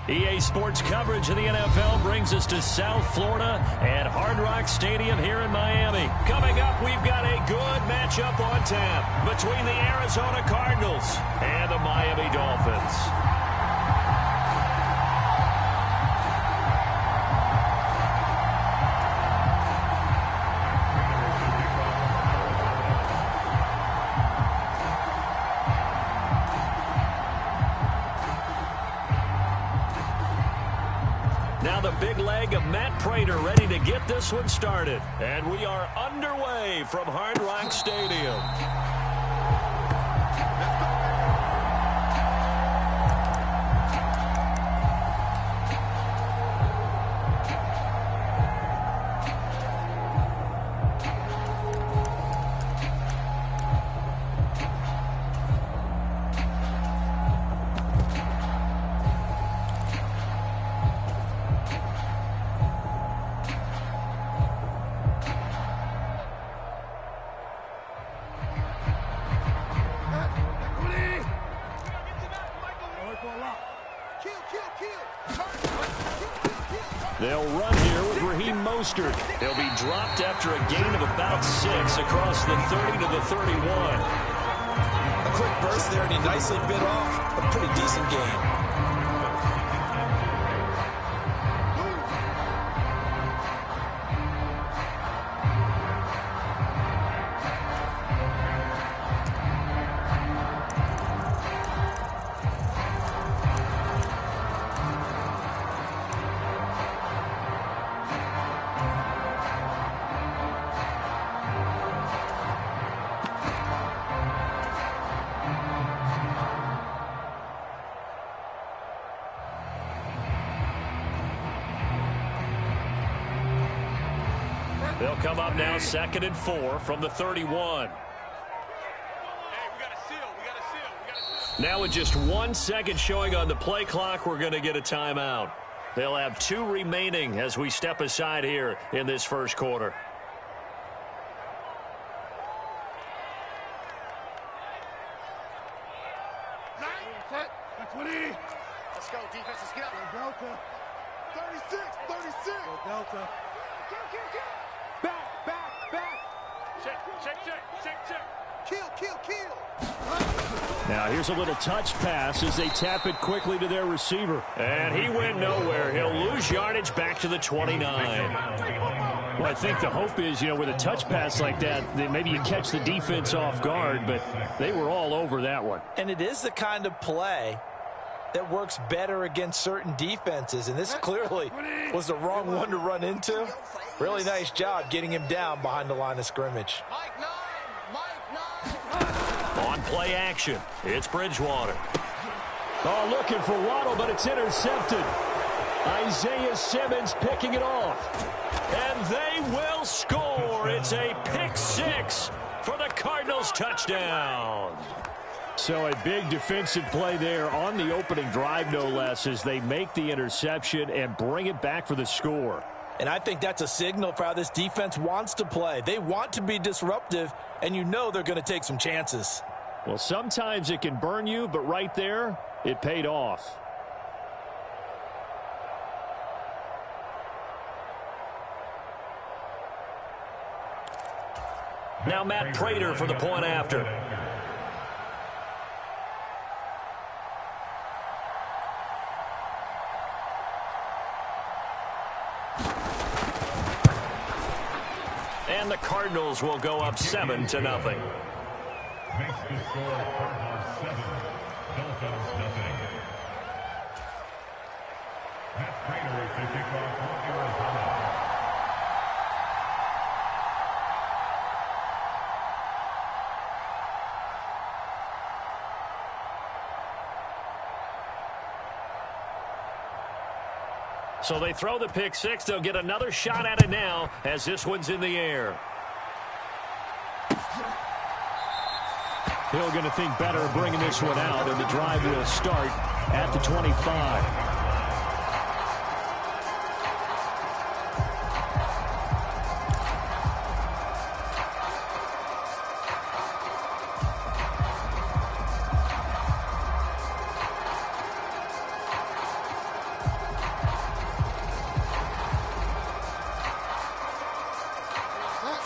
EA Sports coverage of the NFL brings us to South Florida at Hard Rock Stadium here in Miami. Coming up, we've got a good matchup on tap between the Arizona Cardinals and the Miami Dolphins. Now the big leg of Matt Prater ready to get this one started. And we are underway from Hard Rock Stadium. They'll run here with Raheem Mostert. He'll be dropped after a gain of about 6 across the 30 to the 31. A quick burst there, and he nicely bit off a pretty decent gain. They'll come up now 2nd and 4 from the 31. Now with just 1 second showing on the play clock, we're going to get a timeout. They'll have 2 remaining as we step aside here in this first quarter. Let's go, defense, let's get. Go Delta. 36, 36. Go Delta. Back. Check. Kill. Now here's a little touch pass as they tap it quickly to their receiver. And he went nowhere. He'll lose yardage back to the 29. Well, I think the hope is, with a touch pass like that maybe you catch the defense off guard, but they were all over that one. And it is the kind of play that works better against certain defenses, and this clearly was the wrong one to run into. Really nice job getting him down behind the line of scrimmage. On play action, it's Bridgewater. Oh, looking for Waddle, but it's intercepted. Isaiah Simmons picking it off. And they will score. It's a pick 6 for the Cardinals touchdown. So a big defensive play there on the opening drive, no less, as they make the interception and bring it back for the score. And I think that's a signal for how this defense wants to play. They want to be disruptive, and they're going to take some chances. Well, sometimes it can burn you, but right there, it paid off. Now Matt Prater for the point after. And the Cardinals will go up 7-0. Makes the score Cardinals 7, Dolphins 0. Matt Prater to kick off for Arizona. So they throw the pick 6. They'll get another shot at it now as this one's in the air. Hill going to think better of bringing this one out, and the drive will start at the 25.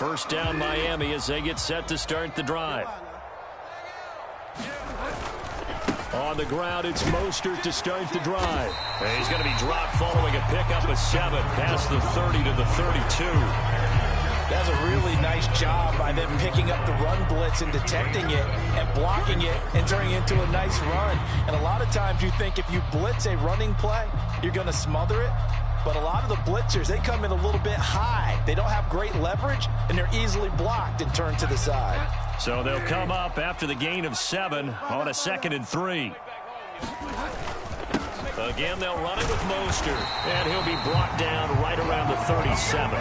First down Miami as they get set to start the drive. On the ground, it's Mostert to start the drive. And he's going to be dropped following a pickup of 7 past the 30 to the 32. That's a really nice job by them picking up the run blitz and detecting it and blocking it and turning it into a nice run. And a lot of times you think if you blitz a running play, you're going to smother it. But a lot of the blitzers, they come in a little bit high. They don't have great leverage, and they're easily blocked and turned to the side. So they'll come up after the gain of 7 on a 2nd and 3. Again, they'll run it with Mostert, and he'll be brought down right around the 37.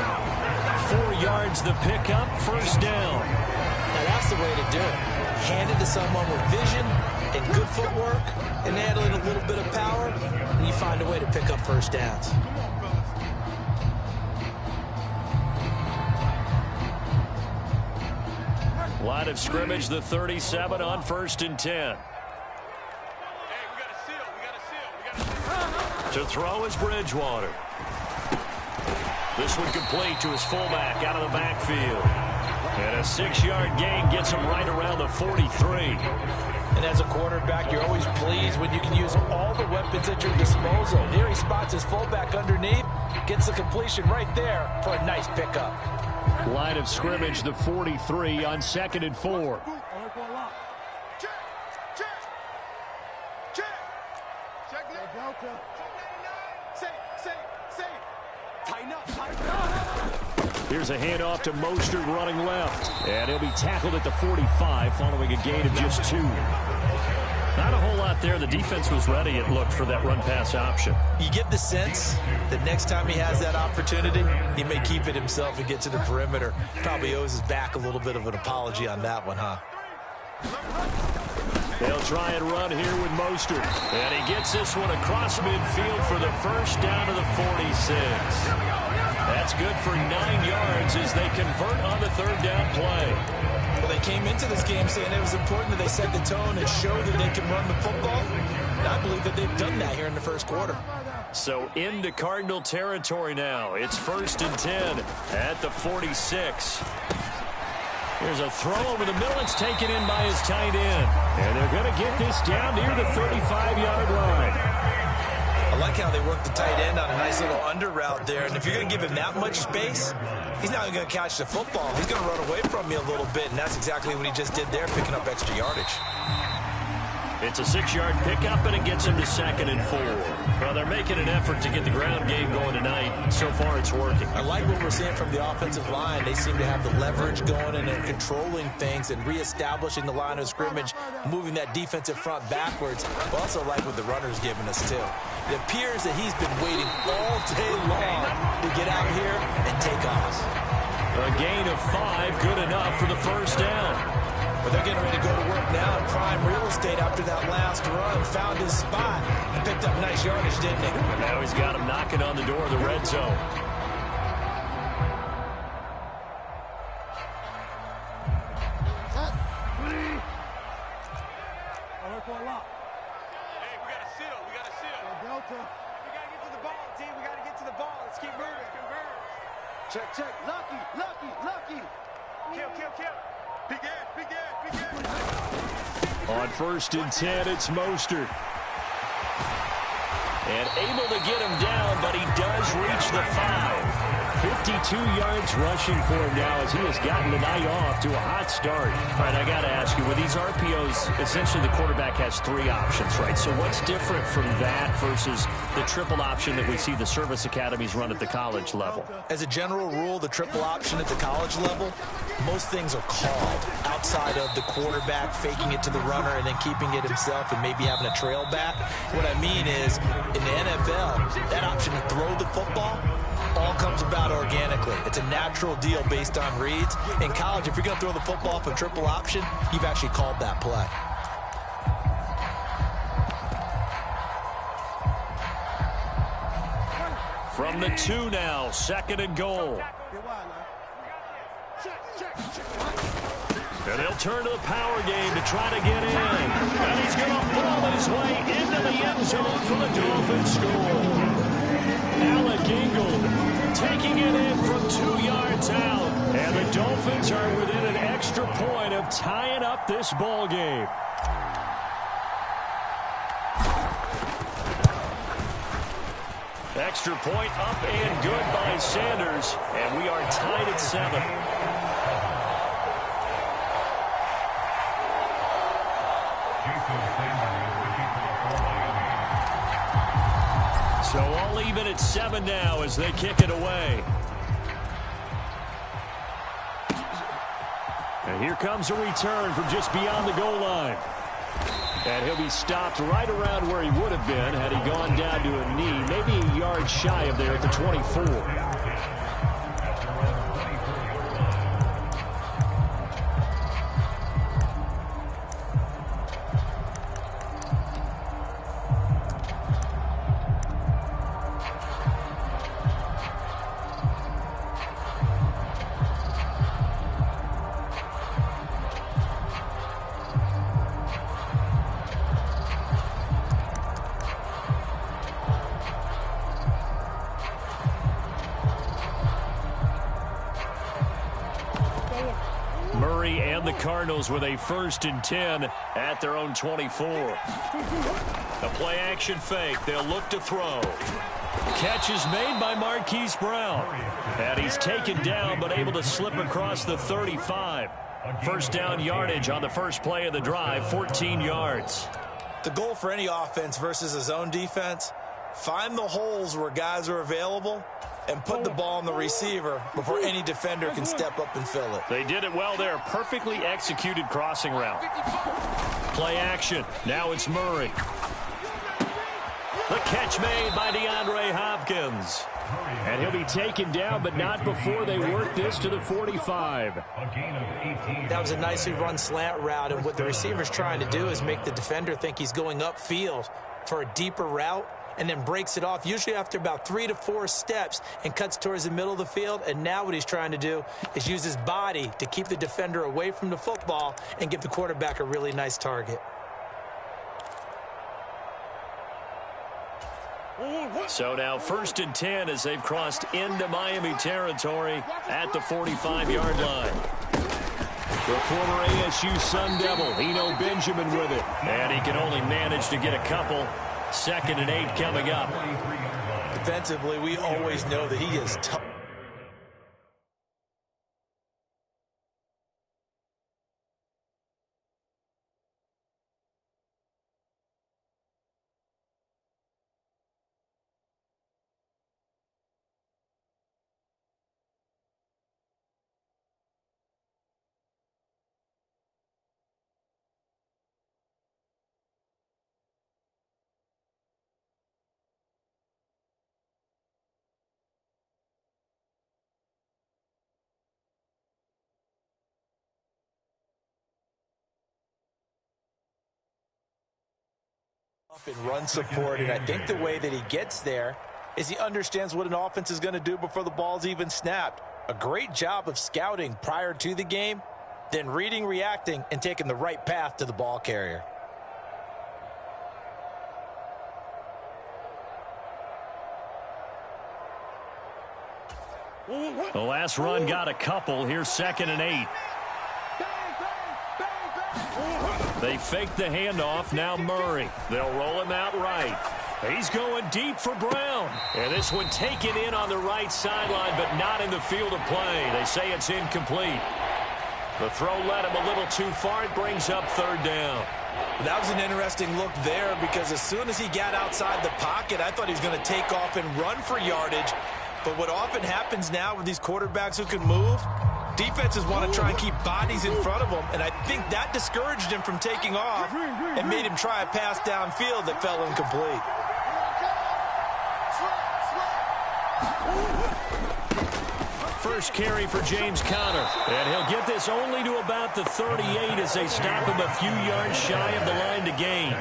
4 yards the pickup, first down. Now that's the way to do it. Hand it to someone with vision and good footwork and add in a little bit of power, and you find a way to pick up first downs. Line of scrimmage, the 37 on 1st and 10. To throw is Bridgewater. This one complete to his fullback out of the backfield. And a 6-yard gain gets him right around the 43. And as a quarterback, you're always pleased when you can use all the weapons at your disposal. Here he spots his fullback underneath, gets the completion right there for a nice pickup. Line of scrimmage, the 43 on 2nd and 4. Here's a handoff to Mostert running left. And he'll be tackled at the 45 following a gain of just 2. Not a whole lot there. The defense was ready, it looked, for that run-pass option. You get the sense that next time he has that opportunity, he may keep it himself and get to the perimeter. Probably owes his back a little bit of an apology on that one, huh? They'll try and run here with Mostert. And he gets this one across midfield for the first down to the 46. That's good for 9 yards as they convert on the 3rd down play. Well, they came into this game saying it was important that they set the tone and show that they can run the football. And I believe that they've done that here in the first quarter. So into Cardinal territory now. It's 1st and 10 at the 46. Here's a throw over the middle. It's taken in by his tight end. And they're going to get this down near the 35-yard line. I like how they work the tight end on a nice little under route there. And if you're going to give him that much space, he's not going to catch the football. He's going to run away from you a little bit, and that's exactly what he just did there, picking up extra yardage. It's a 6-yard pickup, and it gets him to 2nd and 4. Well, they're making an effort to get the ground game going tonight. So far, it's working. I like what we're seeing from the offensive line. They seem to have the leverage going, and they're controlling things and reestablishing the line of scrimmage, moving that defensive front backwards. I also like what the runner's giving us, too. It appears that he's been waiting all day long to get out here and take off. A gain of 5, good enough for the first down. But they're getting ready to go to work now in prime real estate after that last run. Found his spot and picked up nice yardage, didn't he? Now he's got him knocking on the door of the red zone. Check. Lucky. Kill. Begin. On 1st and 10, it's Mostert. And able to get him down, but he does reach the 5. 52 yards rushing for him now as he has gotten the night off to a hot start. All right, I got to ask you, with these RPOs, essentially the quarterback has 3 options, right? So what's different from that versus the triple option that we see the service academies run at the college level? As a general rule, the triple option at the college level, most things are called outside of the quarterback faking it to the runner and then keeping it himself and maybe having a trail back. What I mean is, in the NFL, that option to throw the football all comes about organically. It's a natural deal based on reads. In college, if you're going to throw the football for triple option, you've actually called that play. From the 2 now, 2nd and goal. And they'll turn to the power game to try to get in. And he's going to ball his way into the end zone for the Dolphins score. Alec Ingold taking it in from 2 yards out. And the Dolphins are within an extra point of tying up this ball game. Extra point up and good by Sanders. And we are tied at 7. So all even at 7 now as they kick it away. And here comes a return from just beyond the goal line. And he'll be stopped right around where he would have been had he gone down to a knee, maybe a yard shy of there at the 24. Cardinals with a 1st and 10 at their own 24. A play action fake. They'll look to throw. Catch is made by Marquise Brown. And he's taken down but able to slip across the 35. First down yardage on the first play of the drive, 14 yards. The goal for any offense versus a zone defense, find the holes where guys are available and put the ball on the receiver before any defender can step up and fill it. They did it well there. Perfectly executed crossing route. Play action. Now it's Murray. The catch made by DeAndre Hopkins. And he'll be taken down, but not before they work this to the 45. That was a nicely run slant route, and what the receiver's trying to do is make the defender think he's going upfield for a deeper route, and then breaks it off, usually after about 3 to 4 steps, and cuts towards the middle of the field. And now what he's trying to do is use his body to keep the defender away from the football and give the quarterback a really nice target. So now 1st and 10 as they've crossed into Miami territory at the 45-yard line. The former ASU Sun Devil, Eno Benjamin with it. And he can only manage to get a couple. 2nd and 8 coming up. Defensively, we always know that he is tough. And run support, and I think the way that he gets there is he understands what an offense is going to do before the ball's even snapped. A great job of scouting prior to the game, then reading, reacting, and taking the right path to the ball carrier. The last run got a couple. Here's 2nd and 8. They fake the handoff. Now Murray. They'll roll him out right. He's going deep for Brown. And this one taken in on the right sideline, but not in the field of play. They say it's incomplete. The throw led him a little too far. It brings up 3rd down. That was an interesting look there, because as soon as he got outside the pocket, I thought he was going to take off and run for yardage. But what often happens now with these quarterbacks who can move, defenses want to try and keep bodies in front of him, and I think that discouraged him from taking off and made him try a pass downfield that fell incomplete. First carry for James Conner, and he'll get this only to about the 38 as they stop him a few yards shy of the line to gain.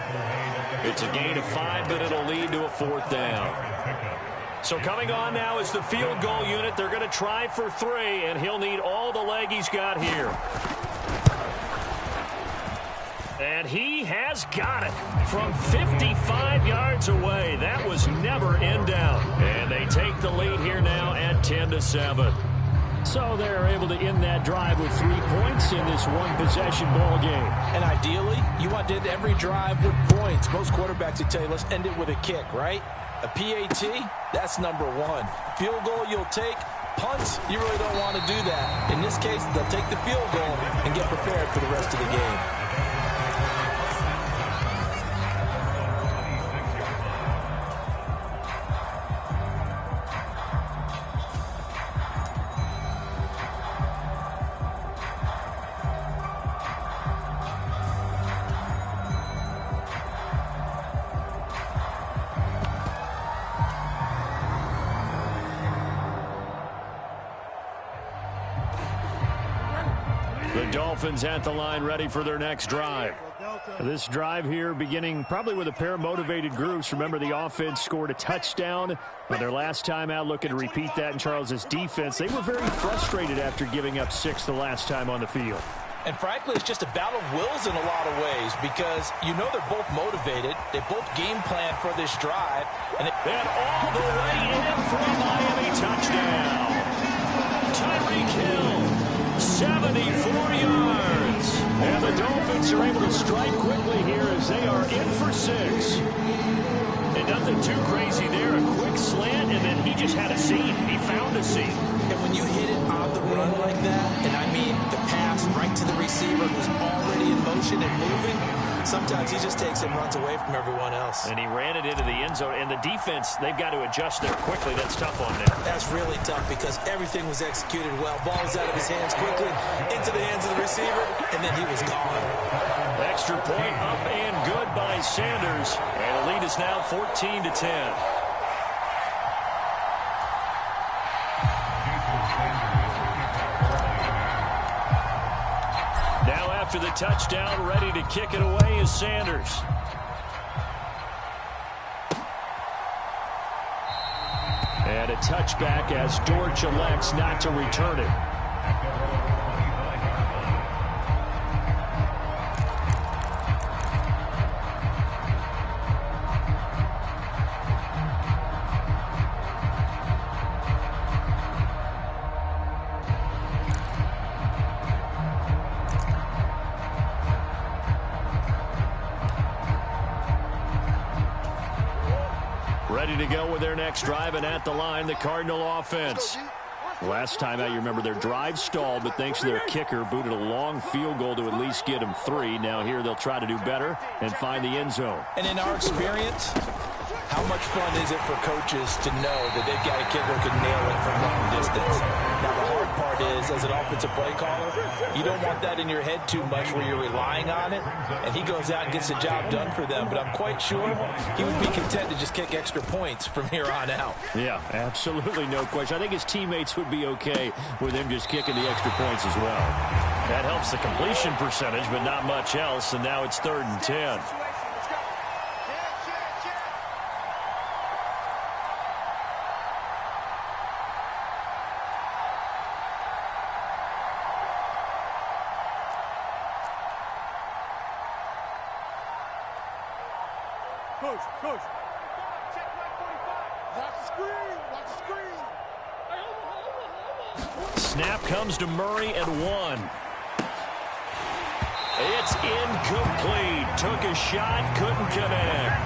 It's a gain of 5, but it'll lead to a 4th down. So coming on now is the field goal unit. They're going to try for 3, and he'll need all the leg he's got here. And he has got it from 55 yards away. That was never in doubt. And they take the lead here now at 10-7. So they're able to end that drive with 3 points in this one-possession ball game. And ideally, you want to end every drive with points. Most quarterbacks would tell you, let's end it with a kick, right? A PAT, that's number one. Field goal you'll take. Punts, you really don't want to do that. In this case, they'll take the field goal and get prepared for the rest of the game. The Dolphins at the line, ready for their next drive. This drive here beginning probably with a pair of motivated groups. Remember, the offense scored a touchdown on their last time out, looking to repeat that in Charles's defense. They were very frustrated after giving up 6 the last time on the field. And frankly, it's just a battle of wills in a lot of ways because you know they're both motivated. They both game plan for this drive. And all the way in for a Miami touchdown. Tyreek Hill, 74 yards. And the Dolphins are able to strike quickly here as they are in for 6. And nothing too crazy there. A quick slant, and then he just had a seam. He found a seam. And when you hit it on the run like that, and I mean the pass right to the receiver who's already in motion and moving, sometimes he just takes and runs away from everyone else. And he ran it into the end zone. And the defense, they've got to adjust there quickly. That's tough on them. That's really tough because everything was executed well. Ball was out of his hands quickly, into the hands of the receiver, and then he was gone. Extra point up and good by Sanders. And the lead is now 14-10. Now after the touchdown, ready to kick it away is Sanders. And a touchback as Dortch elects not to return it. Ready to go with their next drive, and at the line, the Cardinal offense. Last time out, you remember their drive stalled, but thanks to their kicker, booted a long field goal to at least get them 3. Now here they'll try to do better and find the end zone. And in our experience, how much fun is it for coaches to know that they've got a kicker who can nail it from long distance? Now the hard part is, as an offensive play caller, you don't want that in your head too much where you're relying on it, and he goes out and gets the job done for them. But I'm quite sure he would be content to just kick extra points from here on out. Yeah, absolutely no question. I think his teammates would be okay with him just kicking the extra points as well. That helps the completion percentage, but not much else, and now it's 3rd and 10. Coach. Watch the screen. Snap comes to Murray at 1. It's incomplete. Took a shot, couldn't connect.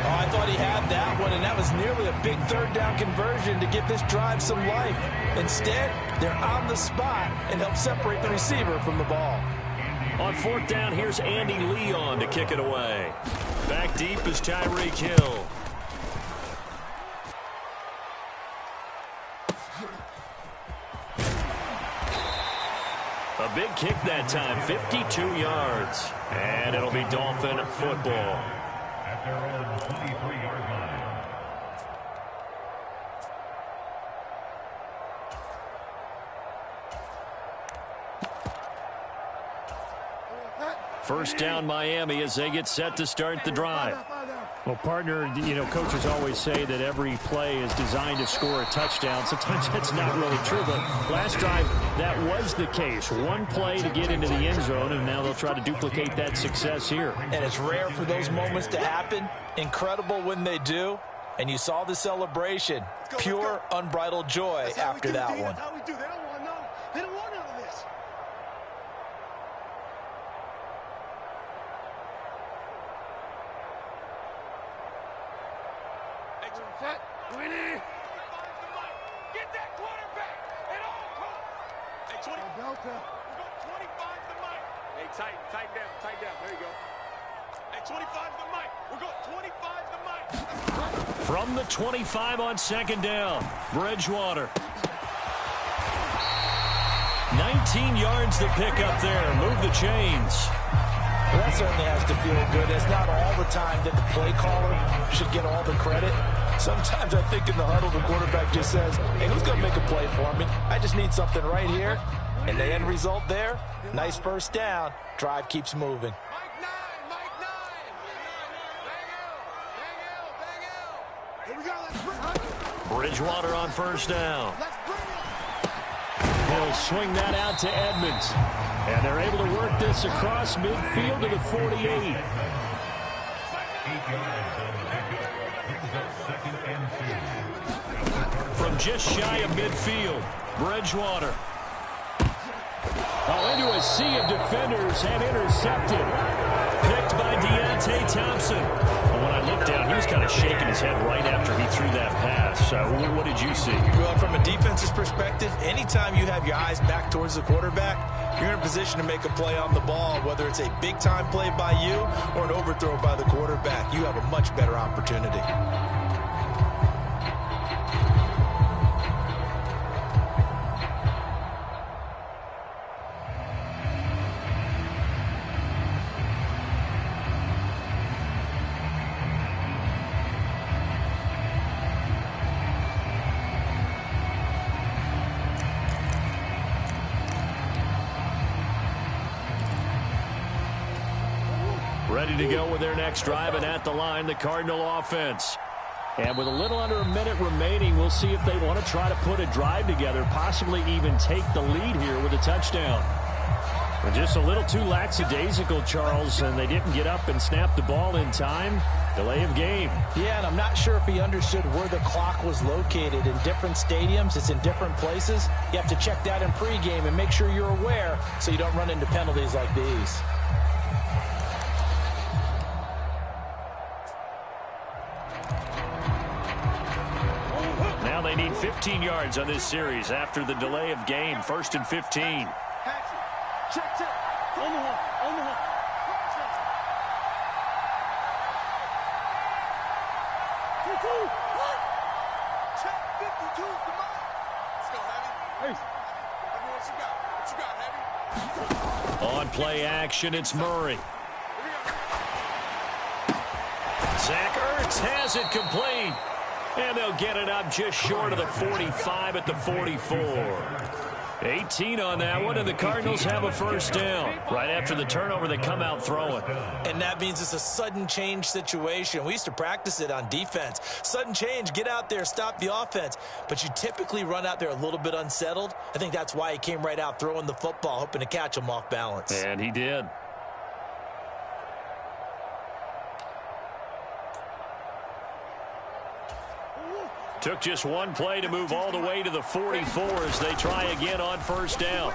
Oh, I thought he had that one, and that was nearly a big 3rd down conversion to give this drive some life. Instead, they're on the spot and help separate the receiver from the ball. On 4th down, here's Andy Leon to kick it away. Back deep is Tyreek Hill. A big kick that time, 52 yards. And it'll be Dolphin football. At their own 23-yard line. First down, Miami, as they get set to start the drive. Well, partner, coaches always say that every play is designed to score a touchdown. Sometimes that's not really true, but last drive, that was the case. One play to get into the end zone, and now they'll try to duplicate that success here. And it's rare for those moments to happen. Incredible when they do. And you saw the celebration. Pure, unbridled joy after that one. They don't want none of this. Set. Winnie. Get that quarterback at all costs. Hey, 20. Delta. We're going 25 to the mic. Hey, tighten down. There you go. Hey, 25 to the mic. We're going 25 to the mic. From the 25 on second down, Bridgewater. 19 yards to pick up there. Move the chains. Well, that certainly has to feel good. It's not all the time that the play caller should get all the credit. Sometimes I think in the huddle, the quarterback just says, hey, who's going to make a play for me? I just need something right here. And the end result there, nice first down. Drive keeps moving. Mike 9. Here we go. Let's bring it. Bridgewater on first down. Let's bring it. He'll swing that out to Edmonds. And they're able to work this across midfield to the 48. 8 yards on the pickup. Brings up 2nd and 2. From just shy of midfield, Bridgewater. Oh, into a sea of defenders and intercepted. Picked by Thompson. And when I looked down, he was kind of shaking his head right after he threw that pass. So what did you see? Well, from a defense's perspective, anytime you have your eyes back towards the quarterback, you're in a position to make a play on the ball, whether it's a big-time play by you or an overthrow by the quarterback. You have a much better opportunity. Ready to go with their next drive, and at the line, the Cardinal offense. And with a little under a minute remaining, we'll see if they want to try to put a drive together, possibly even take the lead here with a touchdown. But just a little too lackadaisical, Charles, and they didn't get up and snap the ball in time. Delay of game. Yeah, and I'm not sure if he understood where the clock was located. In different stadiums, it's in different places. You have to check that in pregame and make sure you're aware so you don't run into penalties like these. Now they need 15 yards on this series after the delay of game. 1st and 15. Check. On the hole. Check 52's the mark. Let's go, Heavy. Heavy, what you got, Heavy? On play action, it's Murray. Zach Ertz has it complete. And they'll get it up just short of the 45 at the 44. 18 on that one, and the Cardinals have a first down. Right after the turnover, they come out throwing. And that means it's a sudden change situation. We used to practice it on defense. Sudden change, get out there, stop the offense. But you typically run out there a little bit unsettled. I think that's why he came right out throwing the football, hoping to catch him off balance. And he did. Took just one play to move all the way to the 44 as they try again on first down.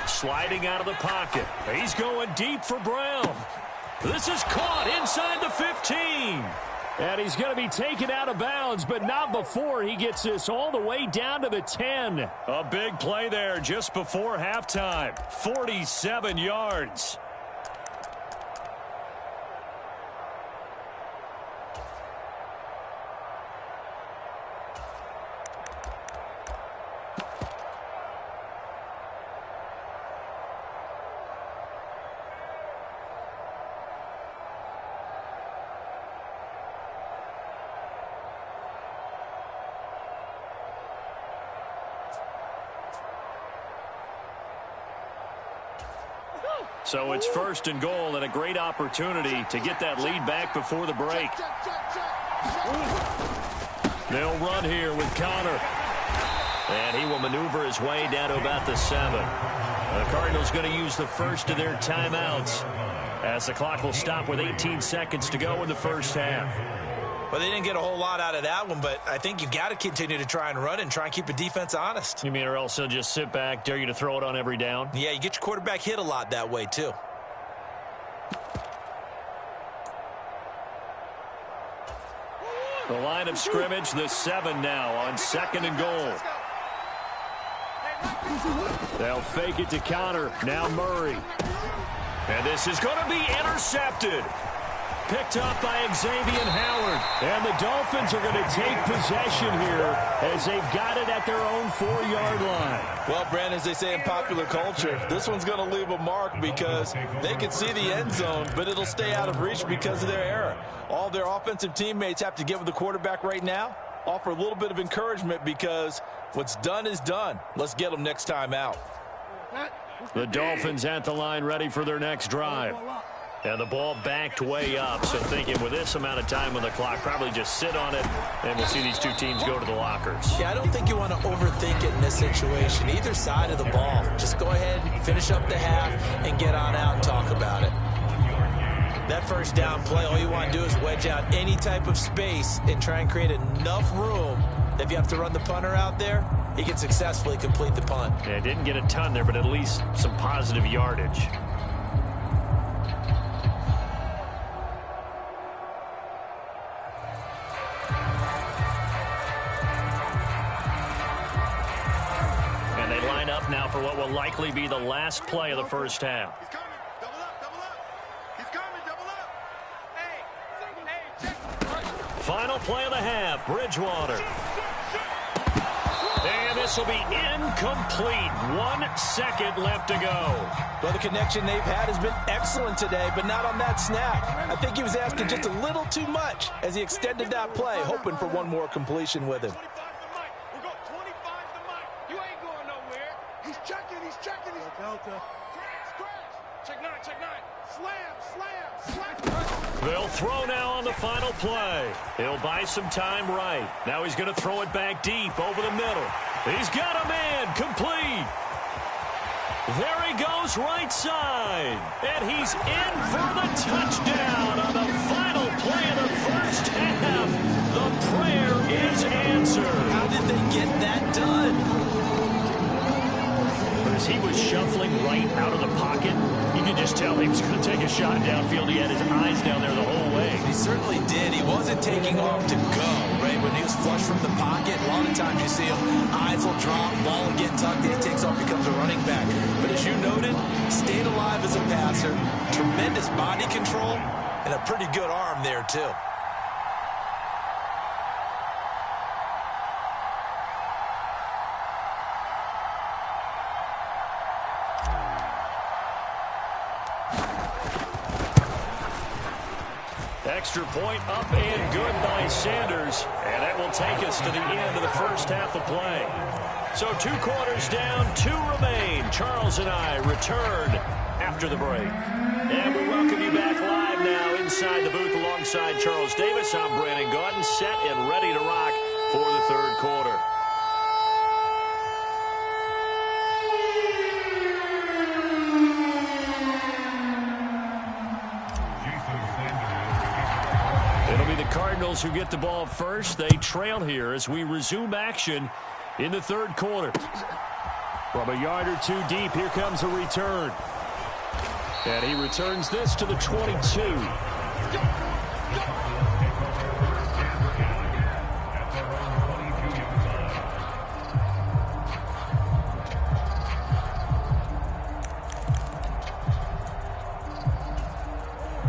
Sliding out of the pocket. He's going deep for Brown. This is caught inside the 15. And he's going to be taken out of bounds, but not before he gets this all the way down to the 10. A big play there just before halftime. 47 yards. So it's 1st and goal and a great opportunity to get that lead back before the break. They'll run here with Connor. And he will maneuver his way down to about the 7. The Cardinals going to use the first of their timeouts as the clock will stop with 18 seconds to go in the first half. Well, they didn't get a whole lot out of that one, but I think you got to continue to try and run and try and keep the defense honest. You mean or else they'll just sit back, dare you to throw it on every down? Yeah, you get your quarterback hit a lot that way, too. The line of scrimmage, the 7 now on 2nd and goal. They'll fake it to counter. Now Murray. And this is going to be intercepted. Picked up by Xavier Howard. And the Dolphins are going to take possession here as they've got it at their own 4-yard line. Well, Brandon, as they say in popular culture, this one's going to leave a mark because they can see the end zone, but it'll stay out of reach because of their error. All their offensive teammates have to get with the quarterback right now, offer a little bit of encouragement because what's done is done. Let's get them next time out. The Dolphins at the line ready for their next drive. And the ball backed way up, so thinking with this amount of time on the clock, probably just sit on it, and we'll see these two teams go to the lockers. Yeah, I don't think you want to overthink it in this situation. Either side of the ball. Just go ahead, finish up the half, and get on out and talk about it. That first down play, all you want to do is wedge out any type of space and try and create enough room that if you have to run the punter out there, he can successfully complete the punt. Yeah, didn't get a ton there, but at least some positive yardage. Now for what will likely be the last play of the first half. He's coming. Double up, double up. He's coming, double up. Hey, check. Final play of the half, Bridgewater. And this will be incomplete. 1 second left to go. Well, the connection they've had has been excellent today, but not on that snap. I think he was asking just a little too much as he extended that play, hoping for one more completion with him. They'll throw now on the final play. He'll buy some time right. Now he's going to throw it back deep over the middle. He's got a man complete. There he goes right side. And he's in for the touchdown on the final play of the first half. The prayer is answered. How did they get that done? As he was shuffling right out of the pocket, you could just tell he was going to take a shot downfield. He had his eyes down there the whole way. He certainly did. He wasn't taking off to go, right? When he was flush from the pocket, a lot of times you see him, eyes will drop, ball will get tucked, and he takes off, becomes a running back. But as you noted, stayed alive as a passer, tremendous body control, and a pretty good arm there, too. Extra point up and good by Sanders. And that will take us to the end of the first half of play. So 2 quarters down, 2 remain. Charles and I return after the break. And we welcome you back live now inside the booth alongside Charles Davis. I'm Brandon Gaudin, set and ready to rock for the third quarter. Cardinals who get the ball first. They trail here as we resume action in the third quarter. From a yard or 2 deep, here comes a return. And he returns this to the 22.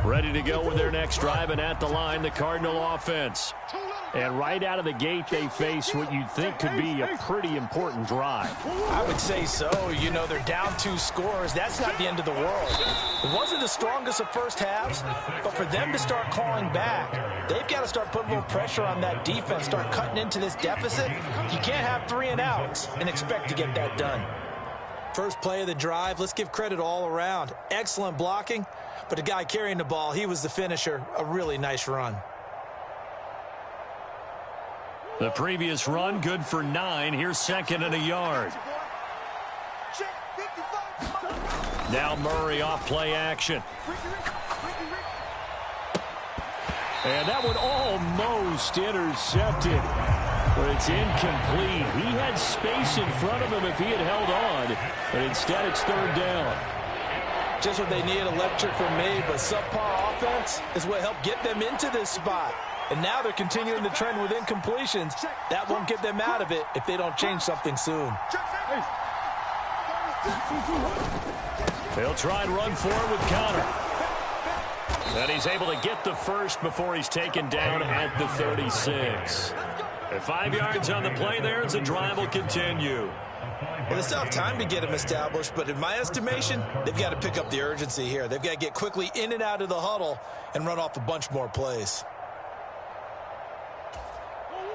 Ready to go with their next drive, and at the line, the Cardinal offense. And right out of the gate, they face what you'd think could be a pretty important drive. I would say so. You know, they're down 2 scores. That's not the end of the world. It wasn't the strongest of first halves, but for them to start clawing back, they've got to start putting a little pressure on that defense, start cutting into this deficit. You can't have 3 and outs and expect to get that done. First play of the drive, let's give credit all around. Excellent blocking, but the guy carrying the ball, he was the finisher. A really nice run. The previous run, good for 9. Here's 2nd and a yard. Now Murray off play action. And that one almost intercepted. But it's incomplete. He had space in front of him if he had held on. But instead, it's third down. Just what they needed, electric from me, but subpar offense is what helped get them into this spot. And now they're continuing the trend with incompletions. That won't get them out of it if they don't change something soon. They'll try and run forward with Connor. And he's able to get the first before he's taken down at the 36. And 5 yards on the play there as the drive will continue. Well, they still have time to get him established, but in my estimation, they've got to pick up the urgency here. They've got to get quickly in and out of the huddle and run off a bunch more plays.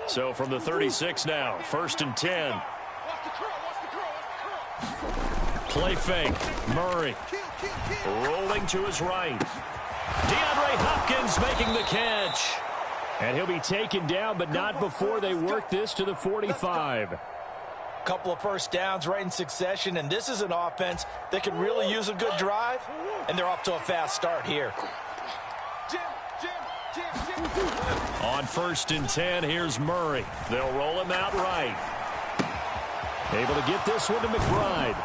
So from the 36 now, 1st and 10. Play fake. Murray rolling to his right. DeAndre Hopkins making the catch. And he'll be taken down, but not before they work this to the 45. Couple of first downs right in succession, and this is an offense that can really use a good drive, and they're off to a fast start here. On 1st and 10, here's Murray. They'll roll him out right. Able to get this one to McBride.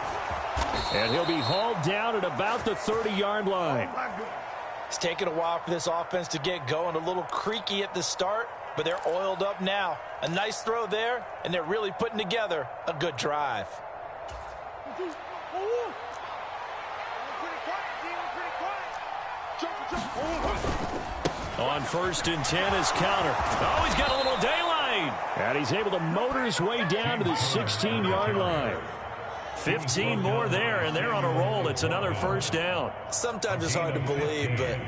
And he'll be hauled down at about the 30-yard line. It's taken a while for this offense to get going, a little creaky at the start, but they're oiled up now. A nice throw there, and they're really putting together a good drive. On 1st and 10 is Counter. Oh, he's got a little daylight. And he's able to motor his way down to the 16-yard line. 15 more there, and they're on a roll. It's another first down. Sometimes it's hard to believe, but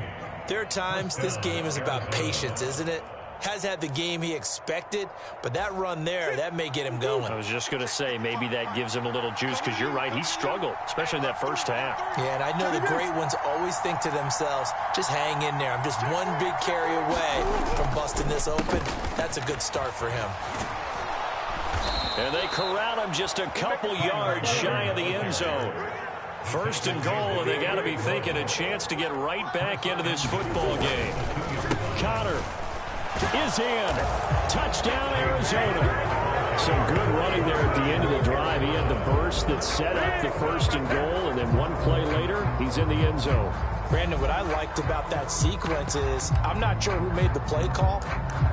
there are times this game is about patience, isn't it? Has had the game he expected, but that run there, that may get him going. I was just going to say, maybe that gives him a little juice, because you're right, he struggled, especially in that first half. Yeah, and I know the great ones always think to themselves, just hang in there. I'm just one big carry away from busting this open. That's a good start for him. And they corral him just a couple yards shy of the end zone. 1st and goal, and they got to be thinking a chance to get right back into this football game. Connor is in. Touchdown, Arizona. Some good running there at the end of the drive. He had the burst that set up the 1st and goal, and then one play later, he's in the end zone. Brandon, what I liked about that sequence is I'm not sure who made the play call,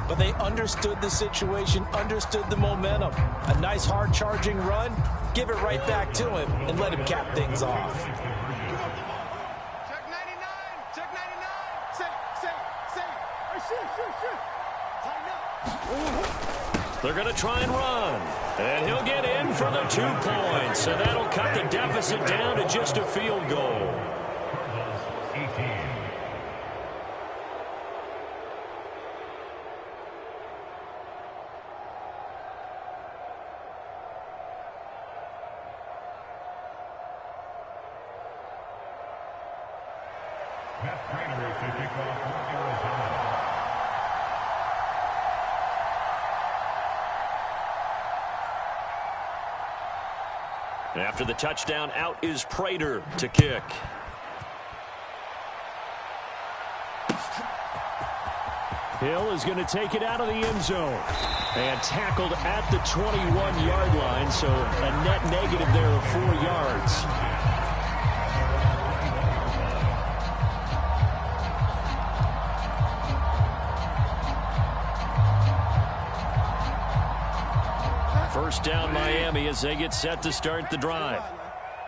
but they understood the situation, understood the momentum. A nice hard-charging run, give it right back to him, and let him cap things off. Check 99. Check 99. Say. Hey, shoot. Tighten up. They're going to try and run. And he'll get in for the 2 points. And that'll cut the deficit down to just a field goal. After the touchdown, out is Prater to kick. Hill is going to take it out of the end zone. And tackled at the 21-yard line, so a net negative there of 4 yards. First down, Miami, as they get set to start the drive.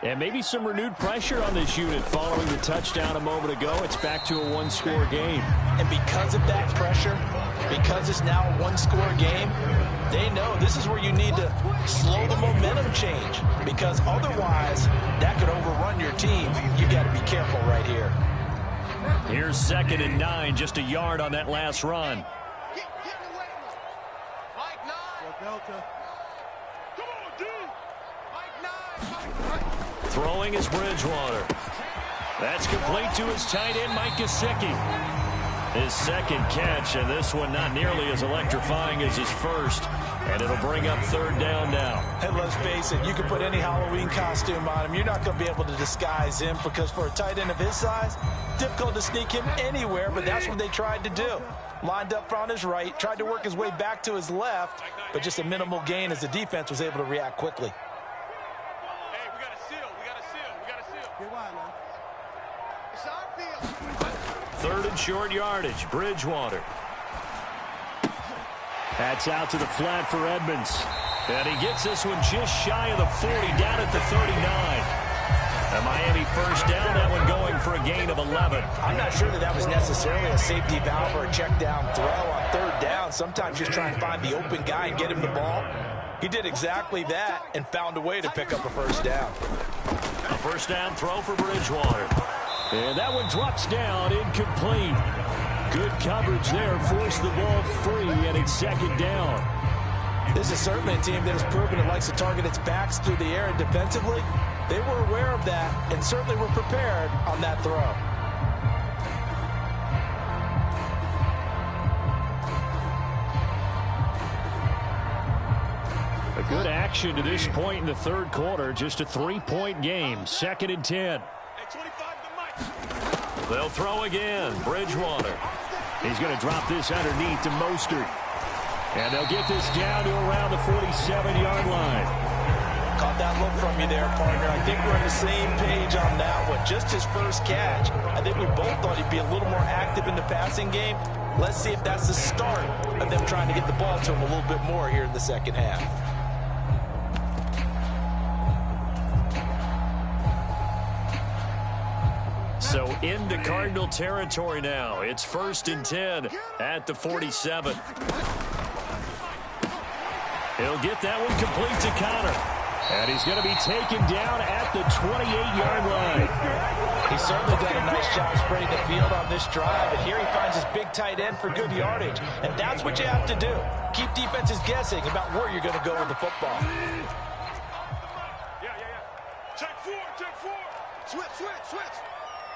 And maybe some renewed pressure on this unit following the touchdown a moment ago. It's back to a one-score game. And because of that pressure, because it's now a one-score game, they know this is where you need to slow the momentum change, because otherwise that could overrun your team. You got to be careful right here. Here's 2nd and 9, just a yard on that last run. Throwing is Bridgewater. That's complete to his tight end, Mike Gesicki. His 2nd catch, and this one not nearly as electrifying as his first. And it'll bring up 3rd down now. And let's face it, you can put any Halloween costume on him. You're not going to be able to disguise him, because for a tight end of his size, difficult to sneak him anywhere, but that's what they tried to do. lined up on his right, tried to work his way back to his left, but just a minimal gain as the defense was able to react quickly. Hey, we got a seal. We got a seal. We got a seal. Get wide, man. It's our field. Third and short yardage, Bridgewater. That's out to the flat for Edmonds. And he gets this one just shy of the 40, down at the 39. A Miami first down, that one going for a gain of 11. I'm not sure that was necessarily a safety valve or a check down throw on third down. Sometimes just try and find the open guy and get him the ball. He did exactly that and found a way to pick up a first down. A first down throw for Bridgewater. And that one drops down, incomplete. Good coverage there, forced the ball free, and it's second down. This is certainly a team that has proven it likes to target its backs through the air, and defensively, they were aware of that and certainly were prepared on that throw. A good action to this point in the third quarter. Just a 3-point game. 2nd and 10. Hey, 25 to Mike. They'll throw again. Bridgewater. He's going to drop this underneath to Mostert. And they'll get this down to around the 47-yard line. Caught that look from you there, partner. I think we're on the same page on that one. Just his first catch. I think we both thought he'd be a little more active in the passing game. Let's see if that's the start of them trying to get the ball to him a little bit more here in the second half. So into Cardinal territory now. It's 1st and 10 at the 47. He'll get that one complete to Connor. And he's going to be taken down at the 28-yard line. He's certainly done a nice job spreading the field on this drive. And here he finds his big tight end for good yardage. And that's what you have to do. Keep defenses guessing about where you're going to go with the football. Yeah. Check four. Switch.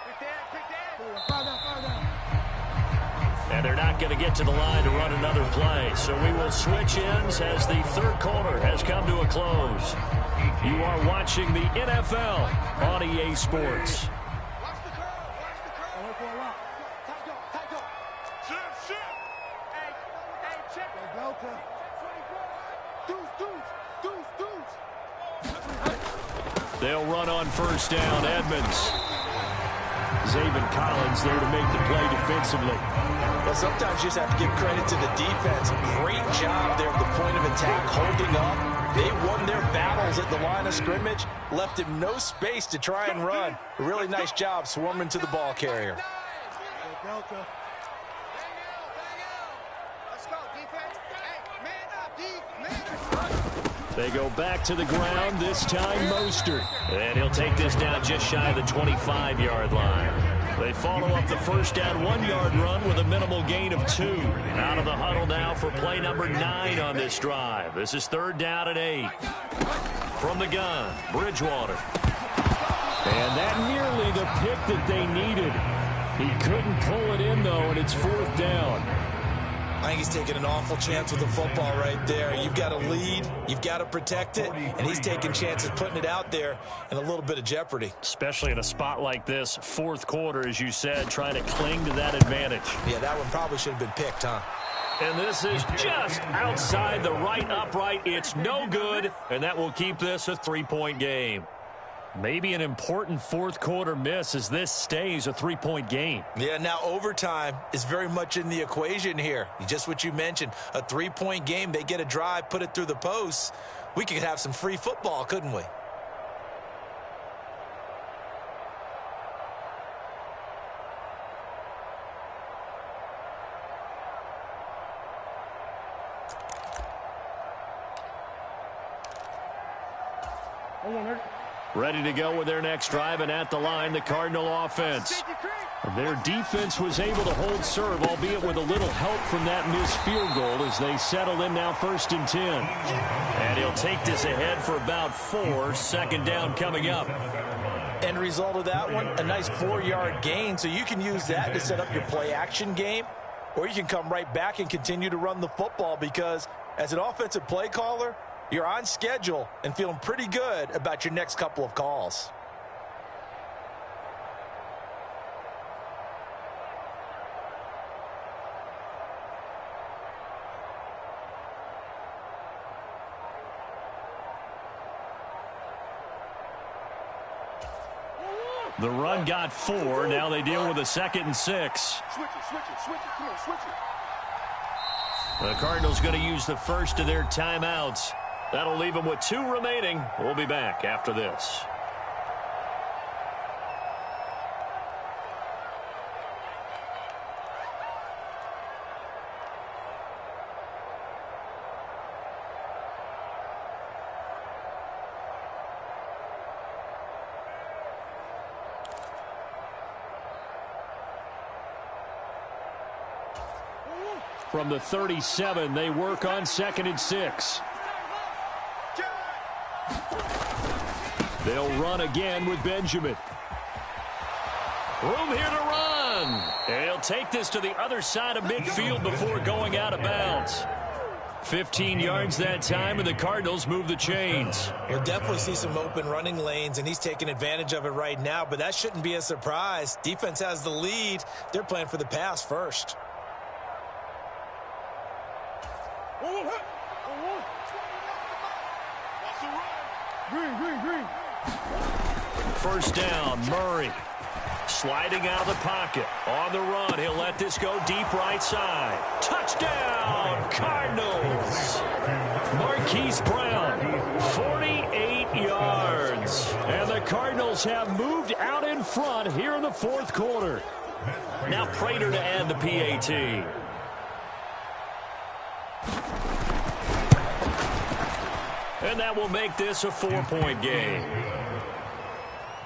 Pick that. Fire down. And they're not going to get to the line to run another play. So we will switch ends as the third quarter has come to a close. You are watching the NFL on EA Sports. Watch the curl. Tight go. Shift. Hey, check. Delta. Deuce. They'll run on first down. Edmonds. Zaven Collins there to make the play defensively. Well, sometimes you just have to give credit to the defense. Great job there at the point of attack, holding up. They won their battles at the line of scrimmage, left him no space to try and run. A really nice job swarming to the ball carrier. Delta. Let's go, defense. Hey, man up, They go back to the ground, this time Mostert. And he'll take this down just shy of the 25-yard line. They follow up the first down 1-yard run with a minimal gain of 2. Out of the huddle now for play number 9 on this drive. This is 3rd down and 8. From the gun, Bridgewater. And that nearly the pick that they needed. He couldn't pull it in, though, and it's 4th down. I think he's taking an awful chance with the football right there. You've got to lead, you've got to protect it, and he's taking chances putting it out there in a little bit of jeopardy. Especially in a spot like this, 4th quarter, as you said, trying to cling to that advantage. Yeah, that one probably should have been picked, huh? And this is just outside the right upright. It's no good, and that will keep this a 3-point game. Maybe an important 4th quarter miss as this stays a 3-point game. Yeah, now overtime is very much in the equation here. Just what you mentioned, a 3-point game. They get a drive, put it through the posts. We could have some free football, couldn't we? Ready to go with their next drive, and at the line, the Cardinal offense. Their defense was able to hold serve, albeit with a little help from that missed field goal as they settle in now 1st and 10. And he'll take this ahead for about 4. 2nd down coming up. End result of that one, a nice 4-yard gain, so you can use that to set up your play-action game, or you can come right back and continue to run the football because as an offensive play caller, you're on schedule and feeling pretty good about your next couple of calls. The run got 4. Now they deal with a 2nd and 6. Switch it. Come on, switch it. The Cardinals going to use the first of their timeouts. That'll leave them with 2 remaining. We'll be back after this. From the 37, they work on 2nd and 6. They'll run again with Benjamin. Room here to run. And he'll take this to the other side of midfield before going out of bounds. 15 yards that time, and the Cardinals move the chains. We'll definitely see some open running lanes, and he's taking advantage of it right now, but that shouldn't be a surprise. Defense has the lead. They're playing for the pass first. Green. First down, Murray. Sliding out of the pocket. On the run, he'll let this go deep right side. Touchdown, Cardinals. Marquise Brown, 48 yards. And the Cardinals have moved out in front here in the 4th quarter. Now Prater to add the PAT. And that will make this a 4-point game.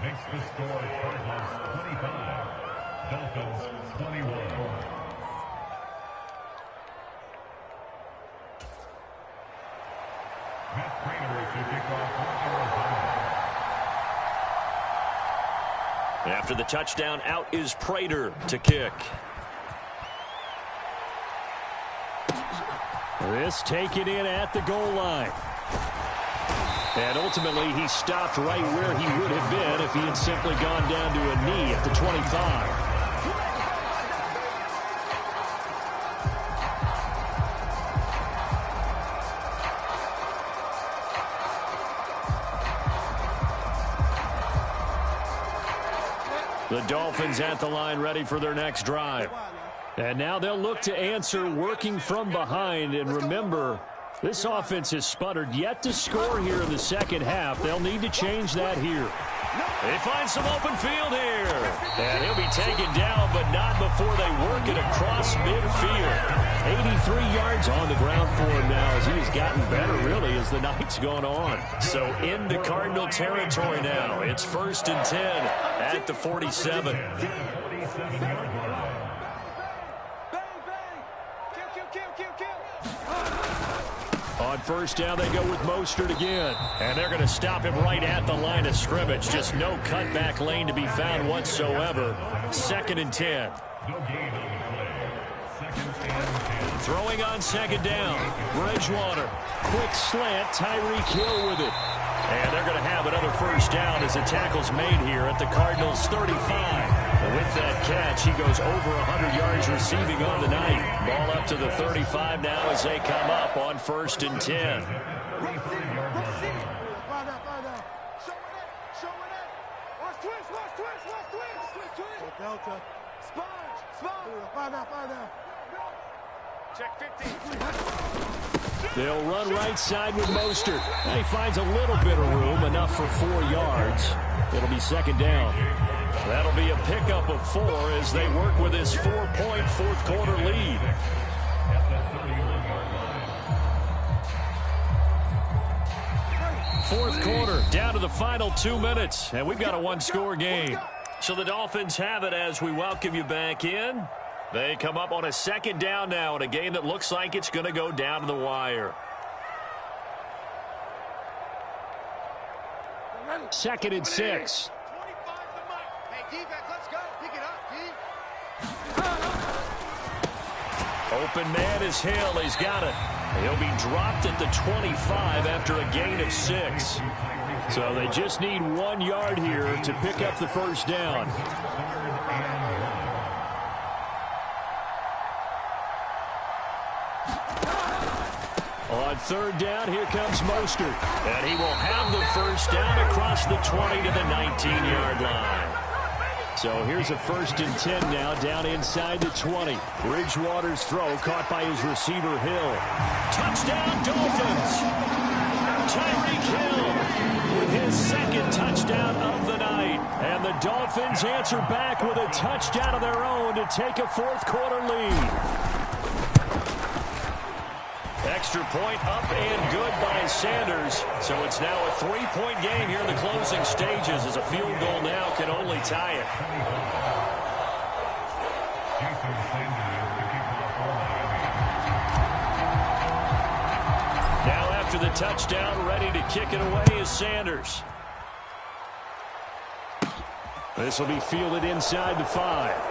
Makes the score Cardinals 25, Dolphins 21. Matt Prater to kick off Arizona. After the touchdown, out is Prater to kick. This taken in at the goal line. And ultimately, he stopped right where he would have been if he had simply gone down to a knee at the 25. The Dolphins at the line ready for their next drive. And now they'll look to answer working from behind. And remember, this offense has sputtered yet to score here in the second half. They'll need to change that here. They find some open field here. And he'll be taken down, but not before they work it across midfield. 83 yards on the ground for him now as he's gotten better, really, as the night's gone on. So into Cardinal territory now. It's 1st and 10 at the 47. On first down, they go with Mostert again. And they're going to stop him right at the line of scrimmage. Just no cutback lane to be found whatsoever. 2nd and 10. Throwing on 2nd down. Bridgewater. Quick slant. Tyreek Hill with it. And they're going to have another first down as the tackle's made here at the Cardinals' 35. With that catch, he goes over 100 yards receiving on the night. Ball up to the 35 now as they come up on 1st and 10. Delta. Check 15. They'll run right side with Mostert. And he finds a little bit of room, enough for 4 yards. It'll be 2nd down. That'll be a pickup of 4 as they work with this 4-point 4th quarter lead. Fourth quarter, down to the final 2 minutes, and we've got a 1-score game. So the Dolphins have it as we welcome you back in. They come up on a 2nd down now in a game that looks like it's going to go down to the wire. 2nd and 6. Hey, defense, let's go. Pick it up, D. Open man is Hill. He's got it. He'll be dropped at the 25 after a gain of 6. So they just need 1 yard here to pick up the first down. On 3rd down, here comes Mostert. And he will have the first down across the 20 to the 19-yard line. So here's a 1st and 10 now, down inside the 20. Bridgewater's throw caught by his receiver, Hill. Touchdown, Dolphins! Tyreek Hill with his 2nd touchdown of the night. And the Dolphins answer back with a touchdown of their own to take a 4th quarter lead. Extra point up and good by Sanders. So it's now a 3-point game here in the closing stages as a field goal now can only tie it. Now after the touchdown, ready to kick it away is Sanders. This will be fielded inside the 5.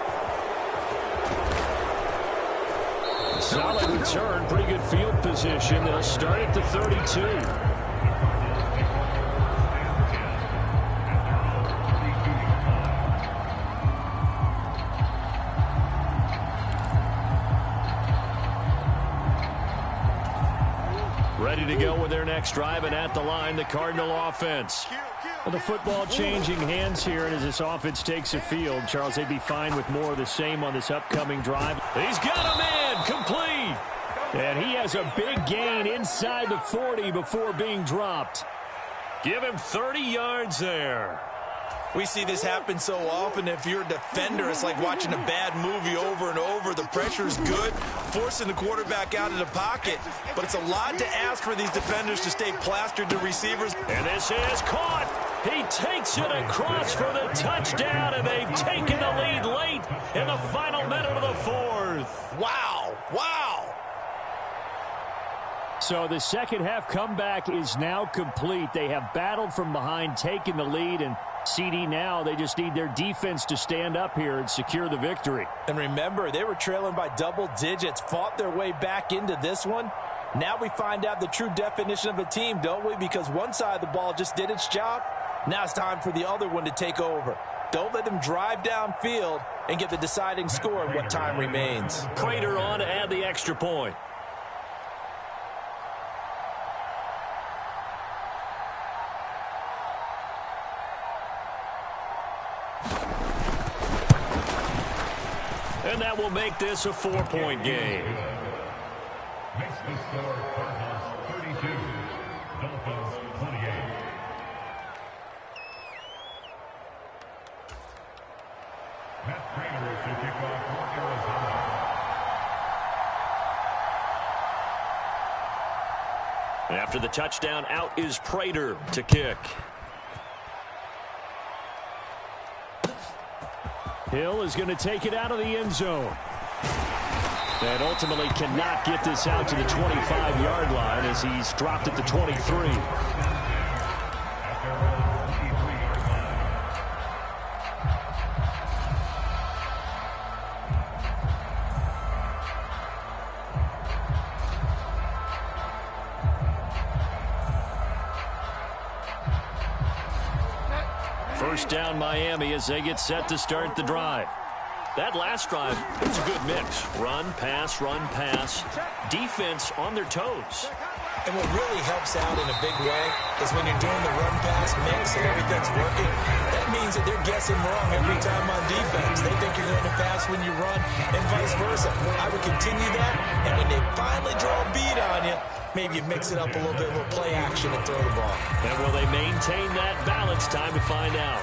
Solid return, pretty good field position. They'll start at the 32. Ready to go with their next drive, and at the line, the Cardinal offense. Well, the football changing hands here, and as this offense takes a field, Charles, they'd be fine with more of the same on this upcoming drive. He's got a man, complete. And he has a big gain inside the 40 before being dropped. Give him 30 yards there. We see this happen so often. If you're a defender, it's like watching a bad movie over and over. The pressure's good, forcing the quarterback out of the pocket. But it's a lot to ask for these defenders to stay plastered to receivers. And this is caught. He takes it across for the touchdown, and they've taken the lead late in the final minute of the 4th. Wow, wow. So the second half comeback is now complete. They have battled from behind, taken the lead, and CD now, they just need their defense to stand up here and secure the victory. And remember, they were trailing by double digits, fought their way back into this one. Now we find out the true definition of a team, don't we? Because one side of the ball just did its job. Now it's time for the other one to take over. Don't let them drive downfield and get the deciding score in what time remains. Prater on to add the extra point. And that will make this a 4-point game. Makes the score Cardinals 32, Dolphins 28. Matt Prater to kick off for Arizona. After the touchdown, out is Prater to kick. Hill is going to take it out of the end zone. And ultimately cannot get this out to the 25-yard line as he's dropped at the 23. First down Miami as they get set to start the drive. That last drive, it was a good mix. Run, pass, defense on their toes. And what really helps out in a big way is when you're doing the run-pass mix and everything's working, that means that they're guessing wrong every time on defense. They think you're going to pass when you run and vice versa. I would continue that, and when they finally draw a beat on you, maybe you mix it up a little bit, a little play action and throw the ball. And will they maintain that balance? Time to find out.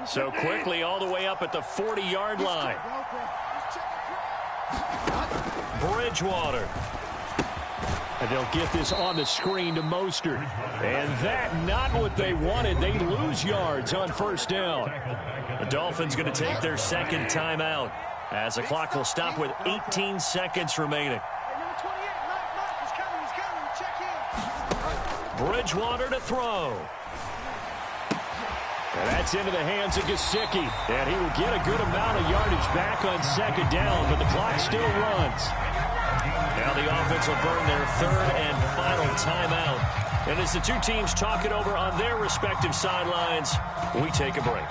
So quickly all the way up at the 40-yard line. Bridgewater. And they'll get this on the screen to Mostert. And that, not what they wanted. They lose yards on first down. The Dolphins going to take their second timeout as the clock will stop with 18 seconds remaining. Bridgewater to throw. And that's into the hands of Gesicki. And he will get a good amount of yardage back on second down, but the clock still runs. Now the offense will burn their third and final timeout. And as the two teams talk it over on their respective sidelines, we take a break.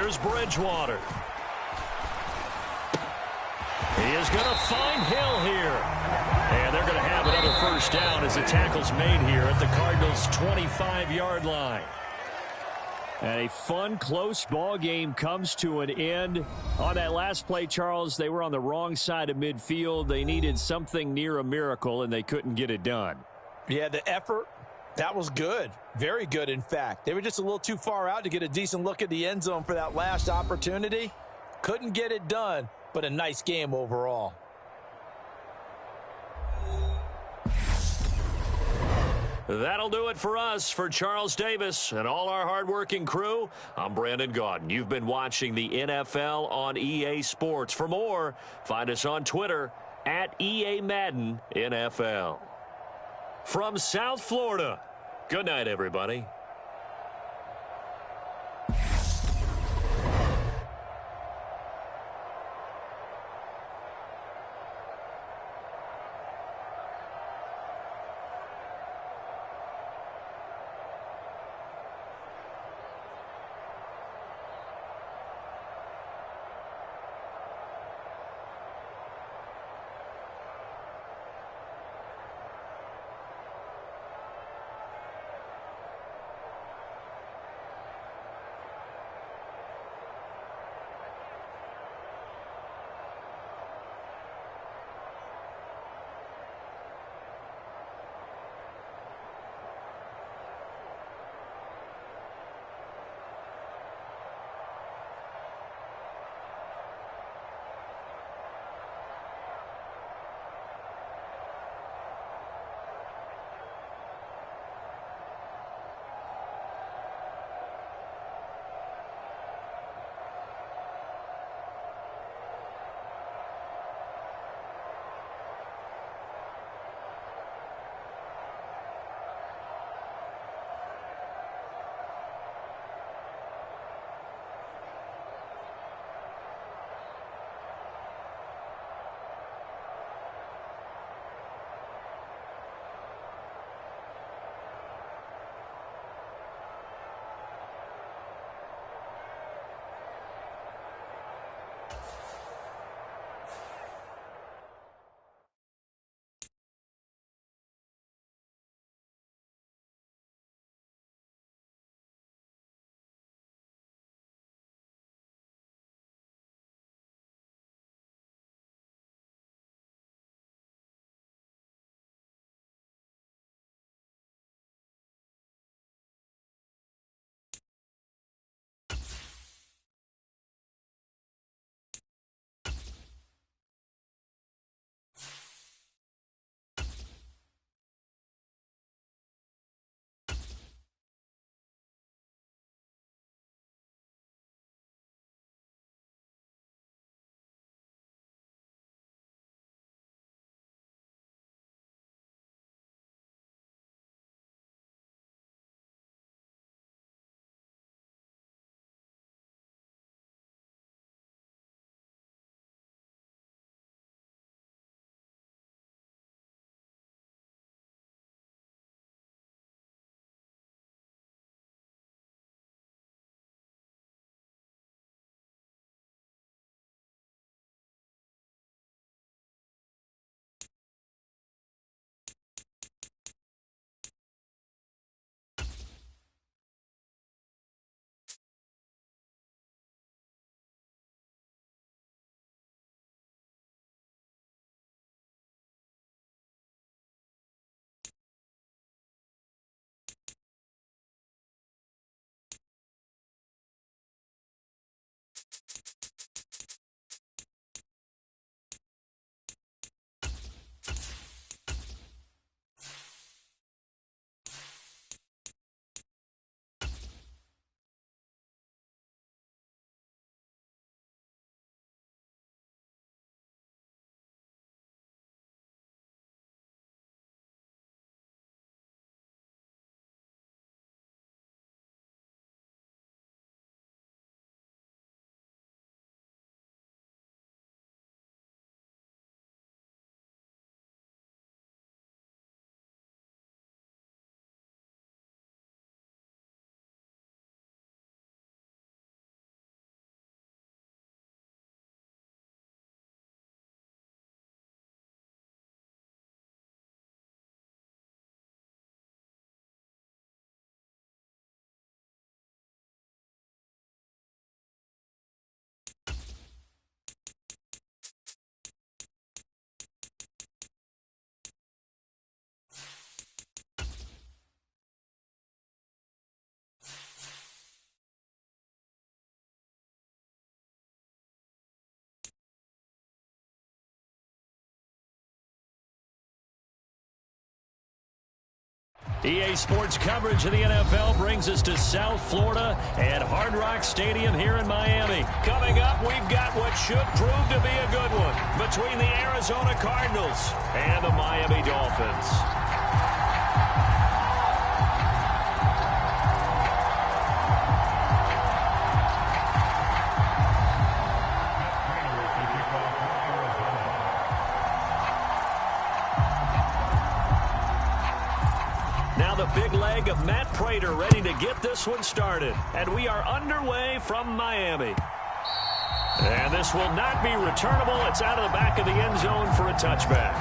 Here's Bridgewater. He is going to find Hill here. And they're going to have another first down as the tackle's made here at the Cardinals' 25-yard line. And a fun, close ball game comes to an end. On that last play, Charles, they were on the wrong side of midfield. They needed something near a miracle, and they couldn't get it done. Yeah, the effort, that was good. Very good, in fact. They were just a little too far out to get a decent look at the end zone for that last opportunity. Couldn't get it done, but a nice game overall. That'll do it for us. For Charles Davis and all our hardworking crew, I'm Brandon Gaudin. You've been watching the NFL on EA Sports. For more, find us on Twitter at EA Madden NFL. From South Florida, good night, everybody. EA Sports coverage of the NFL brings us to South Florida and Hard Rock Stadium here in Miami. Coming up, we've got what should prove to be a good one between the Arizona Cardinals and the Miami Dolphins. Now the big leg of Matt Prater ready to get this one started. And we are underway from Miami. And this will not be returnable. It's out of the back of the end zone for a touchback.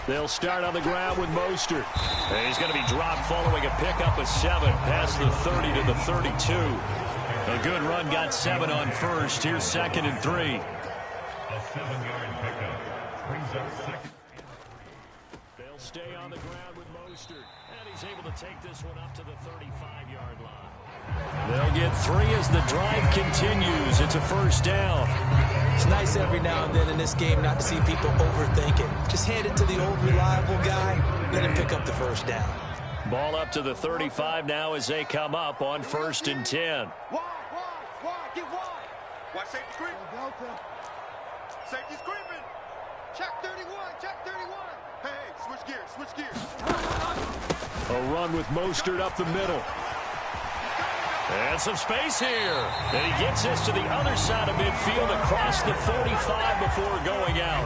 They'll start on the ground with Mostert. And he's going to be dropped following a pickup of 7 past the 30 to the 32. A good run got 7 on first. Here's 2nd and 3. A 7-yard pickup brings up second. They'll stay on the ground with Mostert. And he's able to take this one up to the 35-yard line. They'll get 3 as the drive continues. It's a first down. It's nice every now and then in this game not to see people overthink it. Just hand it to the old reliable guy, let him pick up the first down. Ball up to the 35 now as they come up on 1st and 10. Wide, get wide. Watch safety creep. Safety's creeping. Check 31. Hey, switch gears. A run with Mostert up the middle. And some space here. And he gets this to the other side of midfield across the 45 before going out.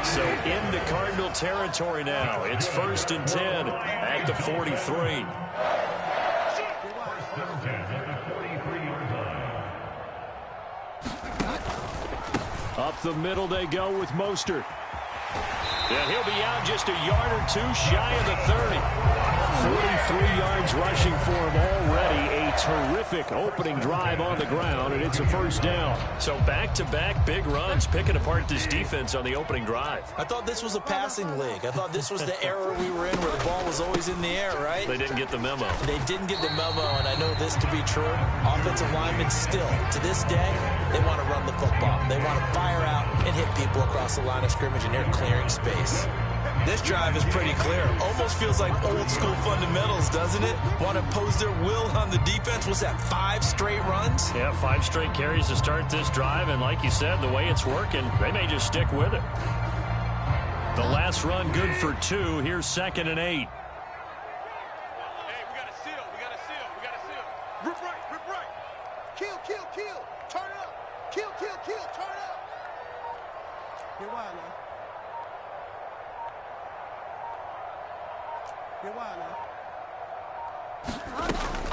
So into Cardinal territory now. It's 1st and 10 at the 43. Up the middle they go with Mostert. And he'll be out just a yard or 2 shy of the 30. 43 yards rushing for him already. A terrific opening drive on the ground, and it's a first down. So back-to-back big runs, picking apart this defense on the opening drive. I thought this was a passing league. I thought this was the era we were in where the ball was always in the air, right? They didn't get the memo. They didn't get the memo, and I know this to be true. Offensive linemen still, to this day, they want to run the football. They want to fire out and hit people across the line of scrimmage, and they're clearing space. This drive is pretty clear. Almost feels like old school fundamentals, doesn't it? Want to impose their will on the defense. Was that 5 straight runs? Yeah, 5 straight carries to start this drive, and like you said, the way it's working, they may just stick with it. The last run good for 2. Here's 2nd and 8. Hey, we got to seal. Rip right. Kill. Turn it up. Kill. Turn it up. Get wide now.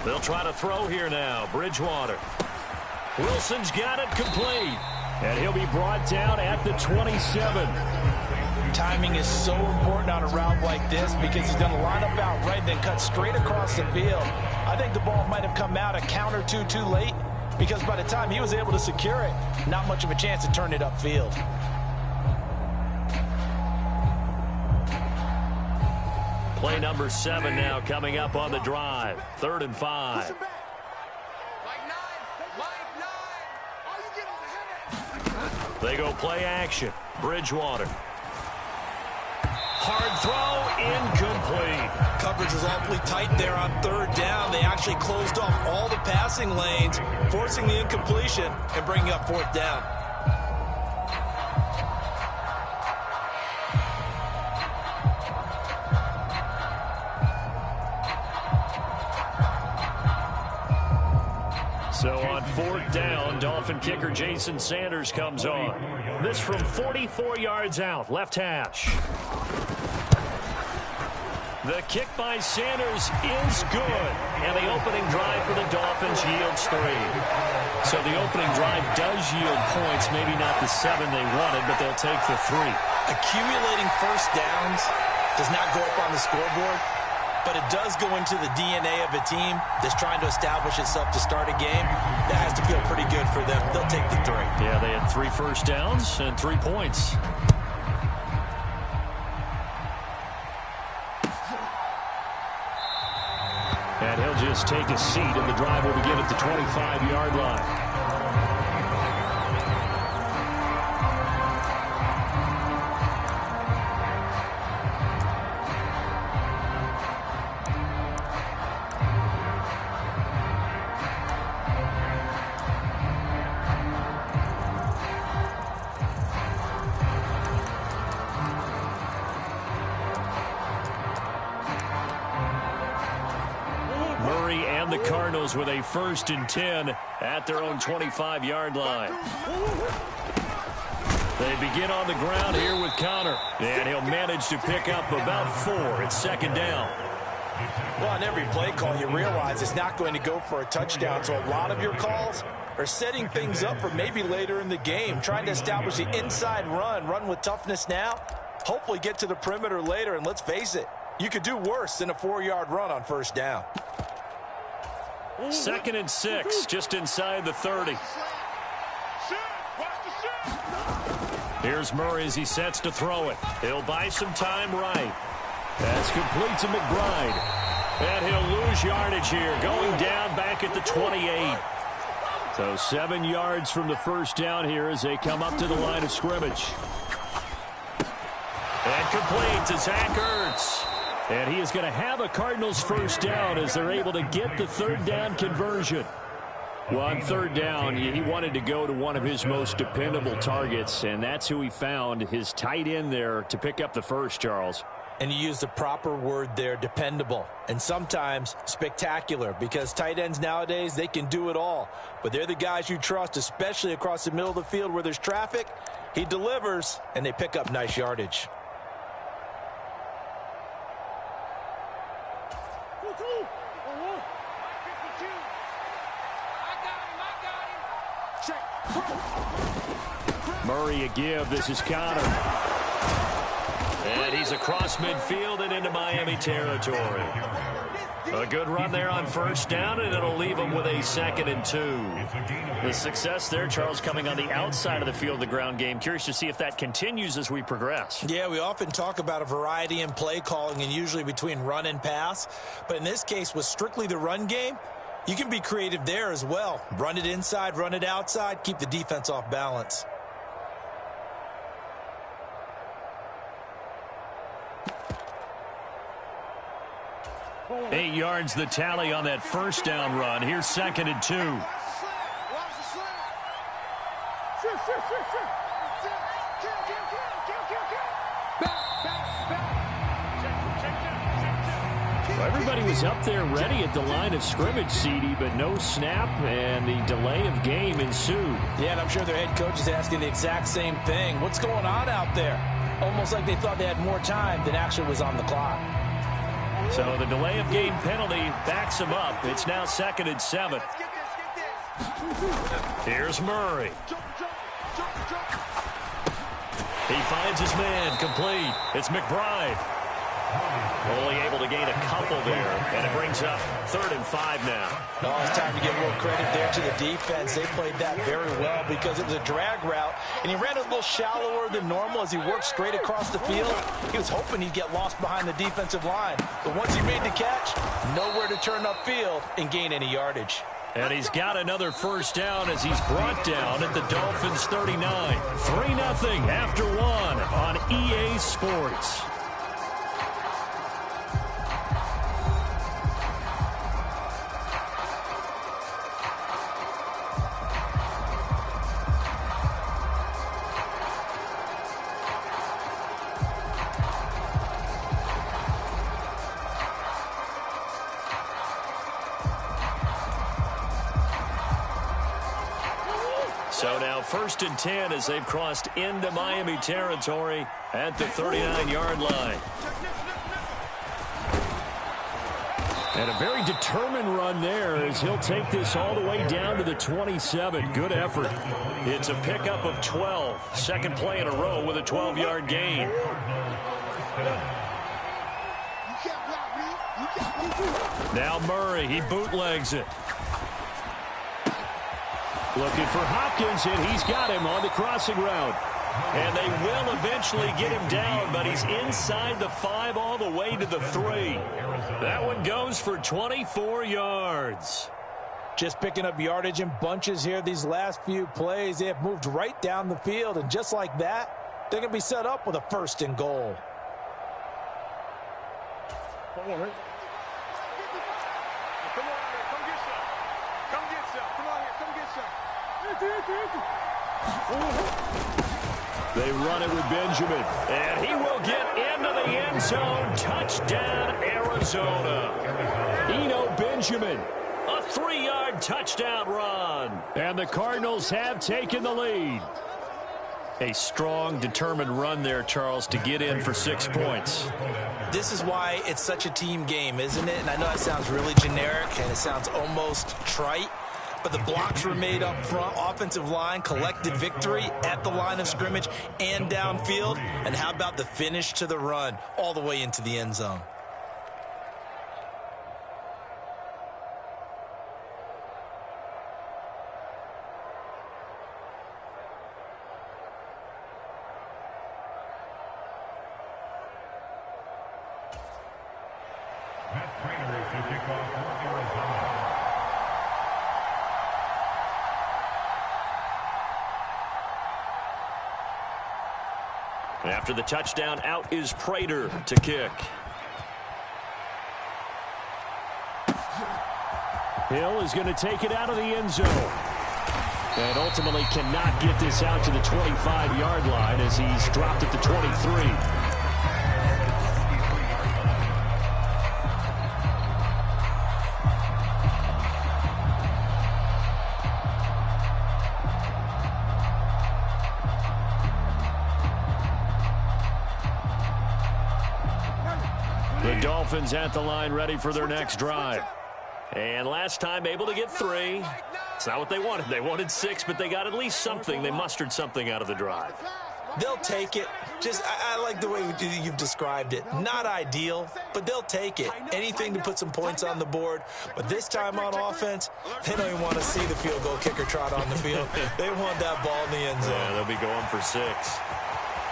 They'll try to throw here now. Bridgewater. Wilson's got it complete. And he'll be brought down at the 27. Timing is so important on a route like this because he's going to line up out right, then cut straight across the field. I think the ball might have come out a count or two too late because by the time he was able to secure it, not much of a chance to turn it upfield. Play number 7 now coming up on the drive. 3rd and 5. They go play action. Bridgewater. Hard throw, incomplete. Coverage was awfully tight there on 3rd down. They actually closed off all the passing lanes, forcing the incompletion and bringing up 4th down. So on 4th down, Dolphin kicker Jason Sanders comes on. This from 44 yards out, left hash. The kick by Sanders is good. And the opening drive for the Dolphins yields 3. So the opening drive does yield points, maybe not the 7 they wanted, but they'll take the 3. Accumulating first downs does not go up on the scoreboard, but it does go into the DNA of a team that's trying to establish itself to start a game. That has to feel pretty good for them. They'll take the 3. Yeah, they had 3 first downs and 3 points. And he'll just take a seat, and the drive will begin at the 25-yard line. The Cardinals with a 1st and 10 at their own 25-yard line. They begin on the ground here with Connor, and he'll manage to pick up about 4. It's 2nd down. Well, on every play call, you realize it's not going to go for a touchdown, so a lot of your calls are setting things up for maybe later in the game, trying to establish the inside run with toughness now, hopefully get to the perimeter later, and let's face it, you could do worse than a 4-yard run on 1st down. 2nd and 6, just inside the 30. Here's Murray as he sets to throw it. He'll buy some time right. That's complete to McBride. And he'll lose yardage here, going down back at the 28. So 7 yards from the 1st down here as they come up to the line of scrimmage. And complete to Zach Ertz. And he is going to have a Cardinals 1st down as they're able to get the 3rd down conversion. Well, on 3rd down, he wanted to go to one of his most dependable targets, and that's who he found, his tight end there, to pick up the 1st, Charles. And you use the proper word there, dependable, and sometimes spectacular, because tight ends nowadays, they can do it all. But they're the guys you trust, especially across the middle of the field where there's traffic. He delivers, and they pick up nice yardage. Murray a give. This is Connor. And he's across midfield and into Miami territory. A good run there on 1st down, and it'll leave him with a 2nd and 2. The success there, Charles, coming on the outside of the field, the ground game. Curious to see if that continues as we progress. Yeah, we often talk about a variety in play calling and usually between run and pass. But in this case, with strictly the run game, you can be creative there as well. Run it inside, run it outside, keep the defense off balance. 8 yards the tally on that 1st down run. Here's 2nd and 2. Well, everybody was up there ready at the line of scrimmage, CD, but no snap, and the delay of game ensued. Yeah, and I'm sure their head coach is asking the exact same thing. What's going on out there? Almost like they thought they had more time than actually was on the clock. So the delay of game penalty backs him up. It's now 2nd and 7. Here's Murray. He finds his man, complete. It's McBride. Only able to gain a couple there, and it brings up 3rd and 5 now. Oh, it's time to give a little credit there to the defense. They played that very well because it was a drag route, and he ran a little shallower than normal as he worked straight across the field. He was hoping he'd get lost behind the defensive line, but once he made the catch, nowhere to turn upfield and gain any yardage. And he's got another 1st down as he's brought down at the Dolphins 39. 3-0 after 1 on EA Sports. So now 1st and 10 as they've crossed into Miami territory at the 39-yard line. And a very determined run there as he'll take this all the way down to the 27. Good effort. It's a pickup of 12. Second play in a row with a 12-yard gain. Now Murray, he bootlegs it. Looking for Hopkins, and he's got him on the crossing route. And they will eventually get him down, but he's inside the 5 all the way to the 3. That one goes for 24 yards. Just picking up yardage in bunches here these last few plays. They have moved right down the field, and just like that, they're going to be set up with a 1st and goal. Come on, Rick. Come on here. Come get some. Come get some. Come on here. Come get some. They run it with Benjamin, and he will get into the end zone. Touchdown, Arizona. Eno Benjamin, a 3-yard touchdown run. And the Cardinals have taken the lead. A strong, determined run there, Charles, to get in for 6 points. This is why it's such a team game, isn't it? And I know it sounds really generic, and it sounds almost trite. But the blocks were made up front. Offensive line collected victory at the line of scrimmage and downfield. And how about the finish to the run all the way into the end zone? Matt Prater is to kick off for Arizona. After the touchdown, out is Prater to kick. Hill is going to take it out of the end zone. And ultimately cannot get this out to the 25-yard line as he's dropped at the 23. The Dolphins at the line ready for their next drive. And last time able to get 3. It's not what they wanted. They wanted 6, but they got at least something. They mustered something out of the drive. They'll take it. I like the way you've described it. Not ideal, but they'll take it. Anything to put some points on the board. But this time on offense, they don't even want to see the field goal kicker trot on the field. They want that ball in the end zone. Yeah, they'll be going for 6.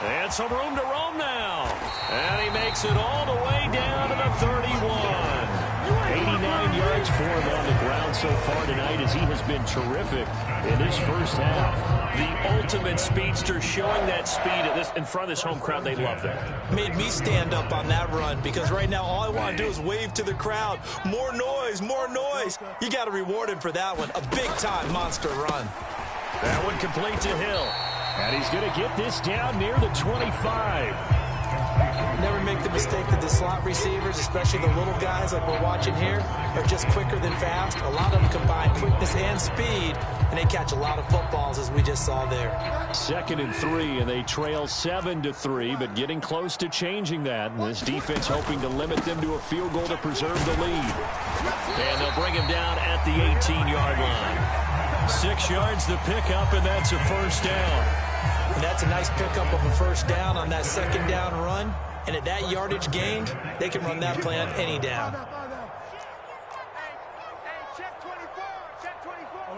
And some room to roam now. And he makes it all the way down to the 31. 89 yards for him on the ground so far tonight as he has been terrific in this first half. The ultimate speedster showing that speed in front of this home crowd. They love that. Made me stand up on that run because right now all I want to do is wave to the crowd. More noise, more noise. You got to reward him for that one. A big-time monster run. That one complete to Hill. And he's going to get this down near the 25. Never make the mistake that the slot receivers, especially the little guys like we're watching here, are just quicker than fast. A lot of them combine quickness and speed, and they catch a lot of footballs, as we just saw there. 2nd and 3, and they trail 7-3, but getting close to changing that. And this defense hoping to limit them to a field goal to preserve the lead. And they'll bring him down at the 18-yard line. 6 yards the pickup, and that's a first down. And that's a nice pickup of a first down on that 2nd down run. And at that yardage gained, they can run that play on any down. Hey, check 24. Check 24.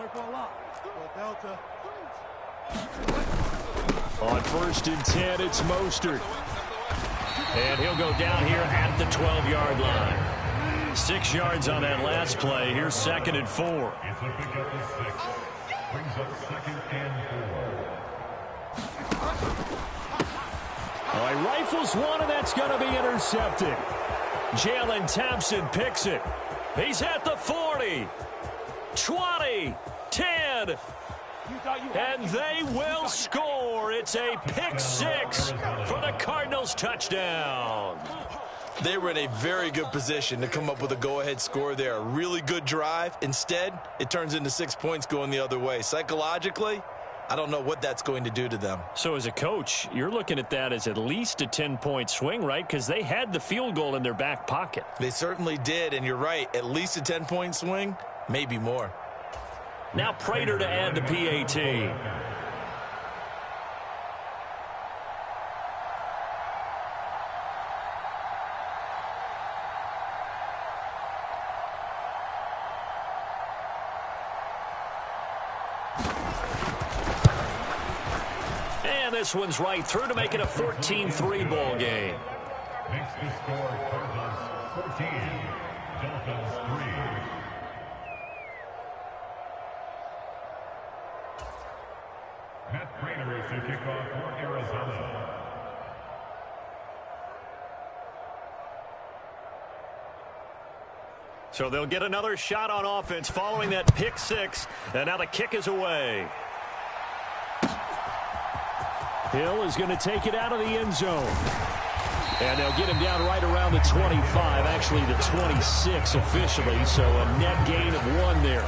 On 1st and 10, it's Mostert. And he'll go down here at the 12-yard line. 6 yards on that last play. Here's 2nd and 4. It's a pickup of 6. Brings up 2nd and 4. All right, rifles one, and that's going to be intercepted. Jalen Thompson picks it. He's at the 40, 20, 10, and they will score. It's a pick 6 for the Cardinals touchdown. They were in a very good position to come up with a go-ahead score there. A really good drive. Instead, it turns into 6 points going the other way. Psychologically, I don't know what that's going to do to them. So as a coach, you're looking at that as at least a 10-point swing, right? Because they had the field goal in their back pocket. They certainly did, and you're right. At least a 10-point swing, maybe more. Now Prater to add the PAT. And this one's right through to make it a 14-3 ball game. Makes the score Cardinals 14, Dolphins 3. Matt Prater is to kick off for Arizona. So they'll get another shot on offense following that pick six. And now the kick is away. Hill is going to take it out of the end zone. And they'll get him down right around the 25, actually the 26 officially, so a net gain of 1 there.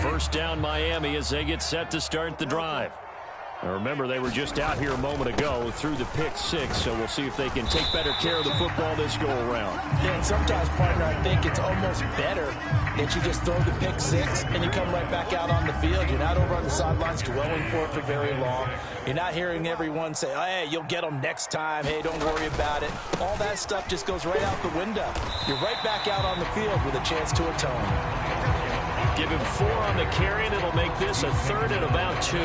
First down Miami as they get set to start the drive. Now remember, they were just out here a moment ago through the pick six, so we'll see if they can take better care of the football this go-around. Yeah, and sometimes, partner, I think it's almost better that you just throw the pick six and you come right back out on the field. You're not over on the sidelines dwelling for it for very long. You're not hearing everyone say, hey, you'll get them next time. Hey, don't worry about it. All that stuff just goes right out the window. You're right back out on the field with a chance to atone. Give him 4 on the carry, and it'll make this a 3rd and about 2.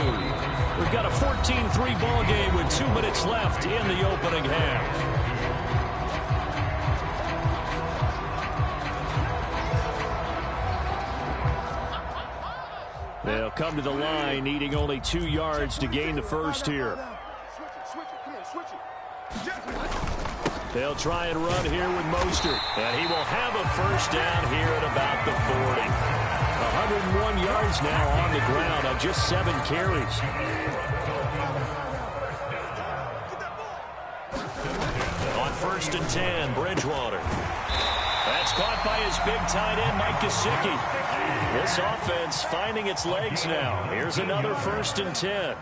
We've got a 14-3 ball game with 2 minutes left in the opening half. They'll come to the line, needing only 2 yards to gain the first here. They'll try and run here with Mostert, and he will have a first down here at about the 40. 101 yards now on the ground on just 7 carries. On 1st and 10, Bridgewater. That's caught by his big tight end, Mike Gesicki. This offense finding its legs now. Here's another 1st and 10.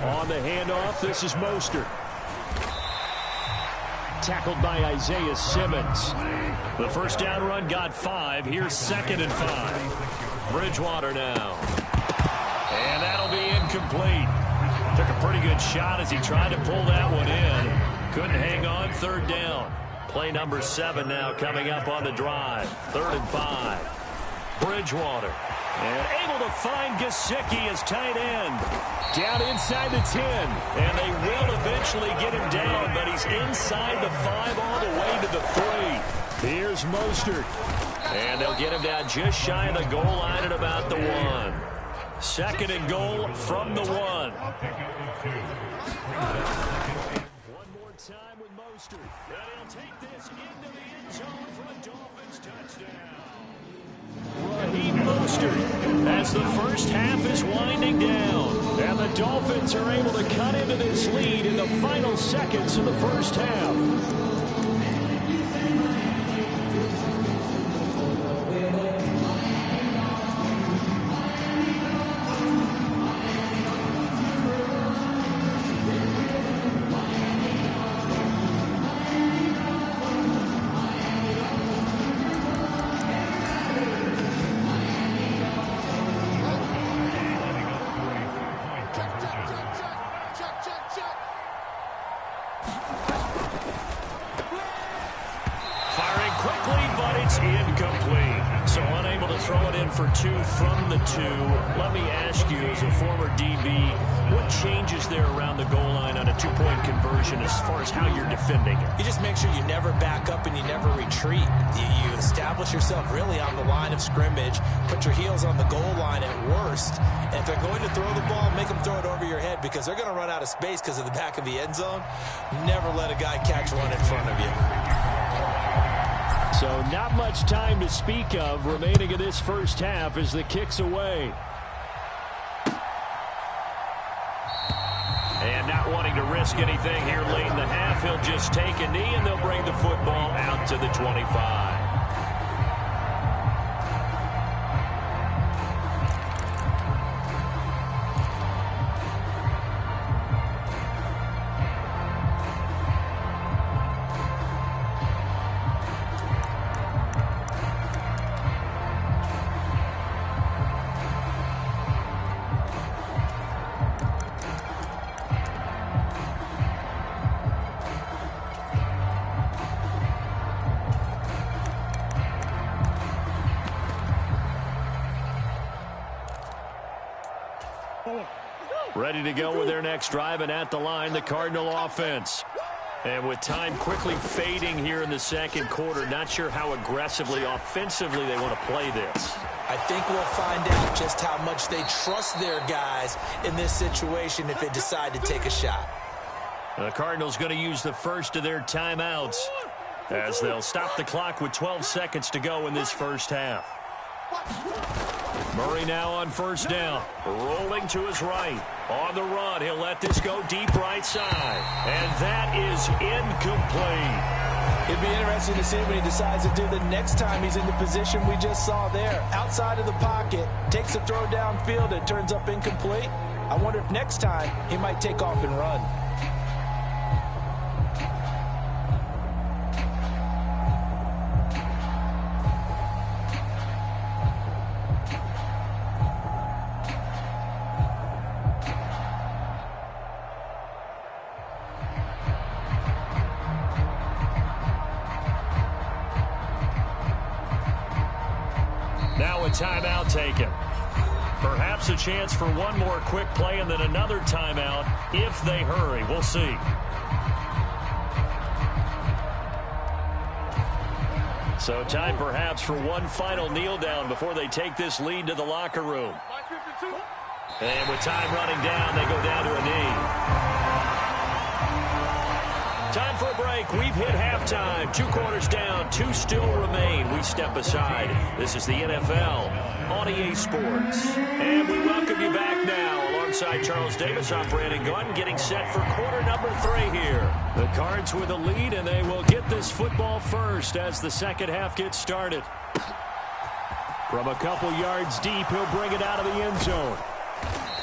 On the handoff, this is Mostert. Tackled by Isaiah Simmons. The first down run got 5. Here's 2nd and 5. Bridgewater now. And that'll be incomplete. Took a pretty good shot as he tried to pull that one in. Couldn't hang on. 3rd down. Play number 7 now coming up on the drive. 3rd and 5. Bridgewater. And able to find Gesicki as tight end. Down inside the 10. And they will eventually get him down, but he's inside the 5 all the way to the 3. Here's Mostert. And they'll get him down just shy of the goal line at about the 1. 2nd and goal from the 1. One more time with Mostert. And he'll take this into the end zone for a Dolphins touchdown. Raheem Mostert as the first half is winding down. And the Dolphins are able to cut into this lead in the final seconds of the first half. For 2 from the 2. Let me ask you, as a former DB, what changes there around the goal line on a 2-point conversion as far as how you're defending it? You just make sure you never back up and you never retreat. You establish yourself really on the line of scrimmage, put your heels on the goal line at worst, and if they're going to throw the ball, make them throw it over your head because they're going to run out of space because of the back of the end zone. Never let a guy catch one in front of you. So not much time to speak of remaining in this first half as the kick's away. wanting to risk anything here late in the half. He'll just take a knee, and they'll bring the football out to the 25. Ready to go with their next drive, and at the line, the Cardinal offense. And with time quickly fading here in the second quarter, not sure how aggressively, offensively they want to play this. I think we'll find out just how much they trust their guys in this situation if they decide to take a shot. The Cardinals going to use the first of their timeouts as they'll stop the clock with 12 seconds to go in this first half. Murray now on first down, rolling to his right. On the run, he'll let this go deep right side. And that is incomplete. It'd be interesting to see what he decides to do the next time he's in the position we just saw there. Outside of the pocket, takes a throw downfield, and turns up incomplete. I wonder if next time he might take off and run. Now a timeout taken. Perhaps a chance for one more quick play and then another timeout if they hurry. We'll see. So time perhaps for one final kneel down before they take this lead to the locker room. And with time running down, they go down to a knee. Time for a break. We've hit halftime. 2 quarters down. 2 still remain. We step aside. This is the NFL on EA Sports. And we welcome you back now. Alongside Charles Davis, I'm Brandon Gunn, getting set for quarter number 3 here. The Cards with a lead, and they will get this football first as the second half gets started. From a couple yards deep, he'll bring it out of the end zone.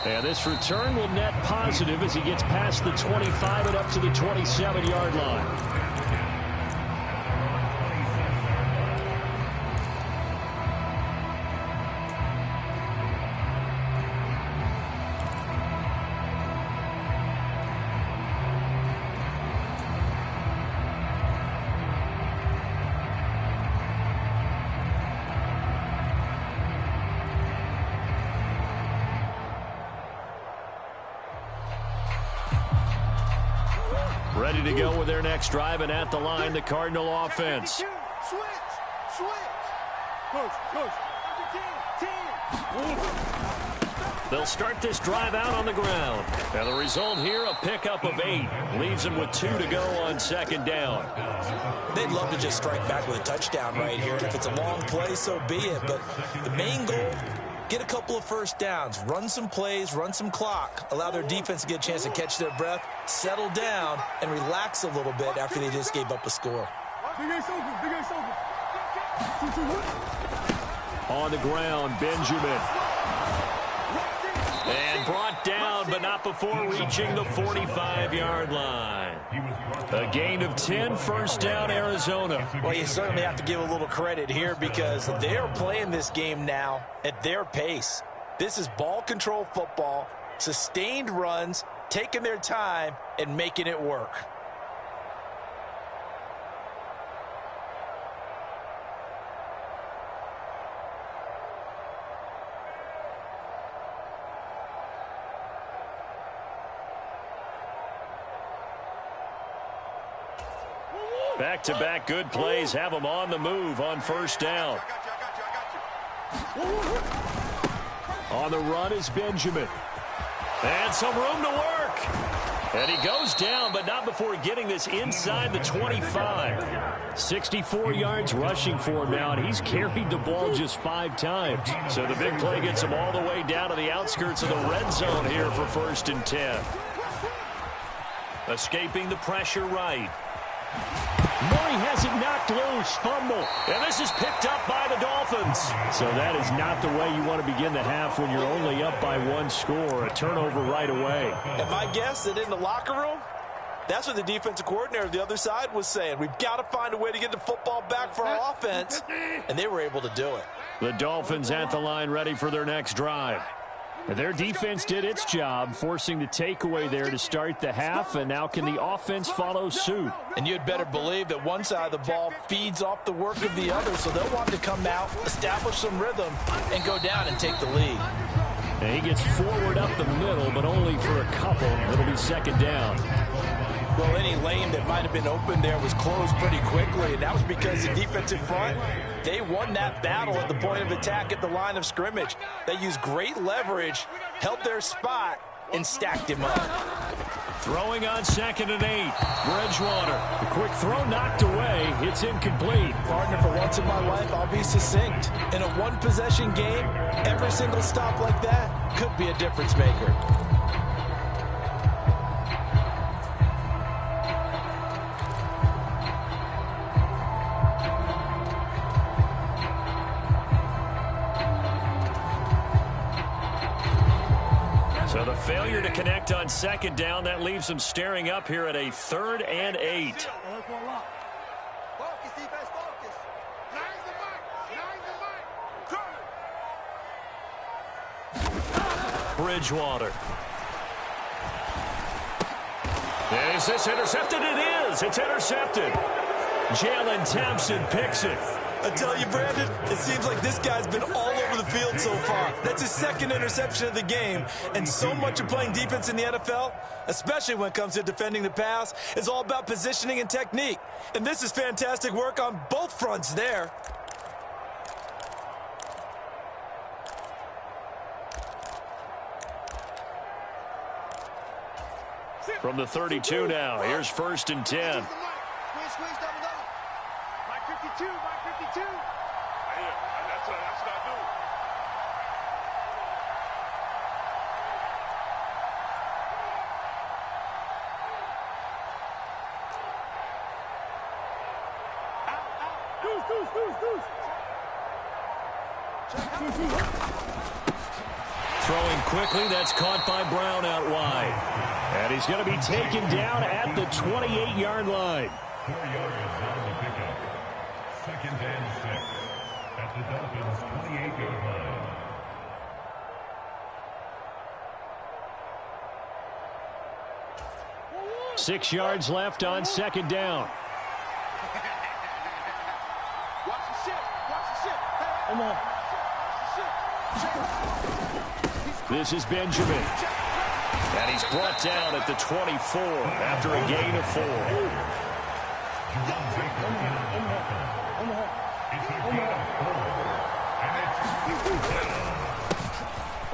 And this return will net positive as he gets past the 25 and up to the 27-yard line. Ready to go with their next drive, and at the line, the Cardinal offense. Switch. Coach. They'll start this drive out on the ground. And the result here, a pickup of 8. Leaves them with 2 to go on second down. They'd love to just strike back with a touchdown right here. And if it's a long play, so be it. But the main goal, get a couple of first downs, run some plays, run some clock, allow their defense to get a chance to catch their breath, settle down, and relax a little bit after they just gave up a score. Big Ace open. On the ground, Benjamin. And brought down, but not before reaching the 45-yard line. A gain of 10, first down, Arizona. Well, you certainly have to give a little credit here because they're playing this game now at their pace. This is ball control football, sustained runs, taking their time, and making it work. Back-to-back good plays have them on the move on first down. On the run is Benjamin. And some room to work. And he goes down, but not before getting this inside the 25. 64 yards rushing for him now, and he's carried the ball just 5 times. So the big play gets him all the way down to the outskirts of the red zone here for 1st and 10. Escaping the pressure right. Murray has it knocked loose. Fumble. And this is picked up by the Dolphins. So that is not the way you want to begin the half when you're only up by one score. A turnover right away. And my guess that in the locker room, that's what the defensive coordinator of the other side was saying. We've got to find a way to get the football back for our offense. And they were able to do it. The Dolphins at the line ready for their next drive. Their defense did its job, forcing the takeaway there to start the half, and now can the offense follow suit? And you'd better believe that one side of the ball feeds off the work of the other, so they'll want to come out, establish some rhythm, and go down and take the lead. And he gets forward up the middle, but only for a couple. It'll be second down. Well, any lane that might have been open there was closed pretty quickly, and that was because the defensive front, they won that battle at the point of attack at the line of scrimmage. They used great leverage, held their spot, and stacked him up. Throwing on 2nd and 8. Bridgewater. The quick throw knocked away. It's incomplete. Partner, for once in my life, I'll be succinct. In a one-possession game, every single stop like that could be a difference maker. So the failure to connect on 2nd down, that leaves them staring up here at a 3rd and 8. Focus, defense, focus. Nine the mic. Bridgewater. Is this intercepted? It is. It's intercepted. Jalen Thompson picks it. I tell you, Brandon, it seems like this guy's been all over the field so far. That's his 2nd interception of the game. And so much of playing defense in the NFL, especially when it comes to defending the pass, is all about positioning and technique. And this is fantastic work on both fronts there. From the 32 now, here's 1st and 10. Squeeze, double up. Mike 52, Mike 52. Yeah, that's what I do. Throwing quickly, that's caught by Brown out wide. And he's going to be taken down at the 28-yard line. 4 yards on the pickup. 2nd and 6 at the Dolphins' 28-yard line. Six yards left on 2nd down. Watch the shit. Watch the shit. Come on. This is Benjamin. And he's brought down at the 24 after a gain of 4.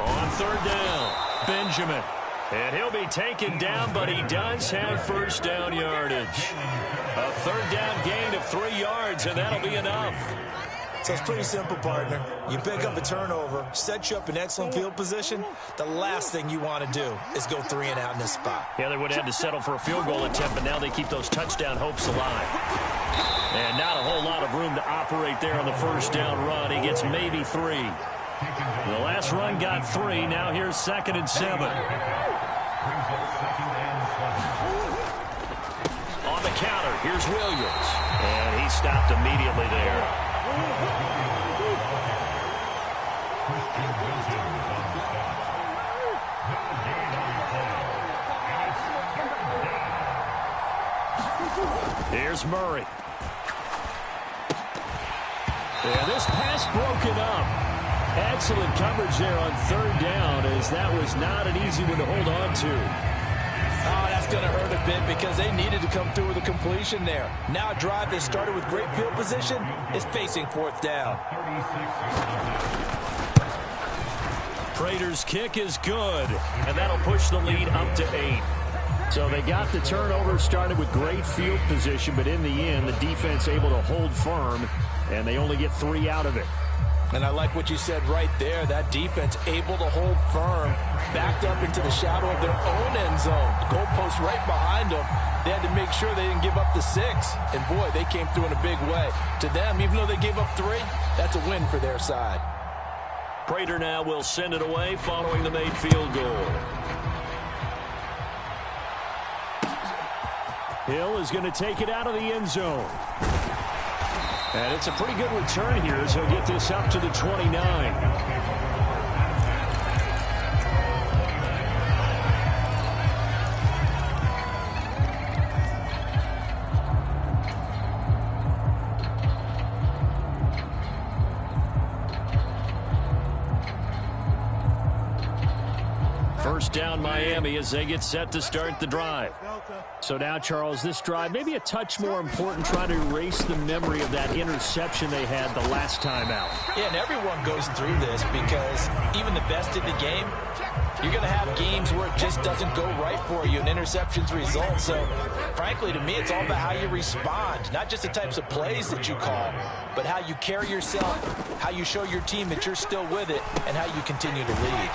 On 3rd down, Benjamin. And he'll be taken down, but he does have 1st down yardage. A 3rd down gain of 3 yards, and that'll be enough. So it's pretty simple, partner. You pick up a turnover, set you up in excellent field position. The last thing you want to do is go 3 and out in this spot. Yeah, they would have had to settle for a field goal attempt, but now they keep those touchdown hopes alive. And not a whole lot of room to operate there on the 1st down run. He gets maybe 3. The last run got 3. Now here's 2nd and 7. On the counter, here's Williams. And he stopped immediately there. Here's Murray. And this pass broken up. Excellent coverage there on 3rd down, as that was not an easy one to hold on to. Oh, that's going to hurt a bit because they needed to come through with a completion there. Now a drive that started with great field position is facing 4th down. Prater's kick is good, and that'll push the lead up to 8. So they got the turnover started with great field position, but in the end, the defense able to hold firm, and they only get 3 out of it. And I like what you said right there. That defense able to hold firm, backed up into the shadow of their own end zone. The goalpost right behind them. They had to make sure they didn't give up the 6. And, boy, they came through in a big way. To them, even though they gave up 3, that's a win for their side. Prater now will send it away following the made field goal. Hill is going to take it out of the end zone. And it's a pretty good return here as he'll get this up to the 29. First down Miami as they get set to start the drive. So now, Charles, this drive maybe a touch more important, trying to erase the memory of that interception they had the last time out. Yeah, and everyone goes through this because even the best in the game, you're going to have games where it just doesn't go right for you and interceptions result. So, frankly, to me, it's all about how you respond, not just the types of plays that you call, but how you carry yourself, how you show your team that you're still with it, and how you continue to lead.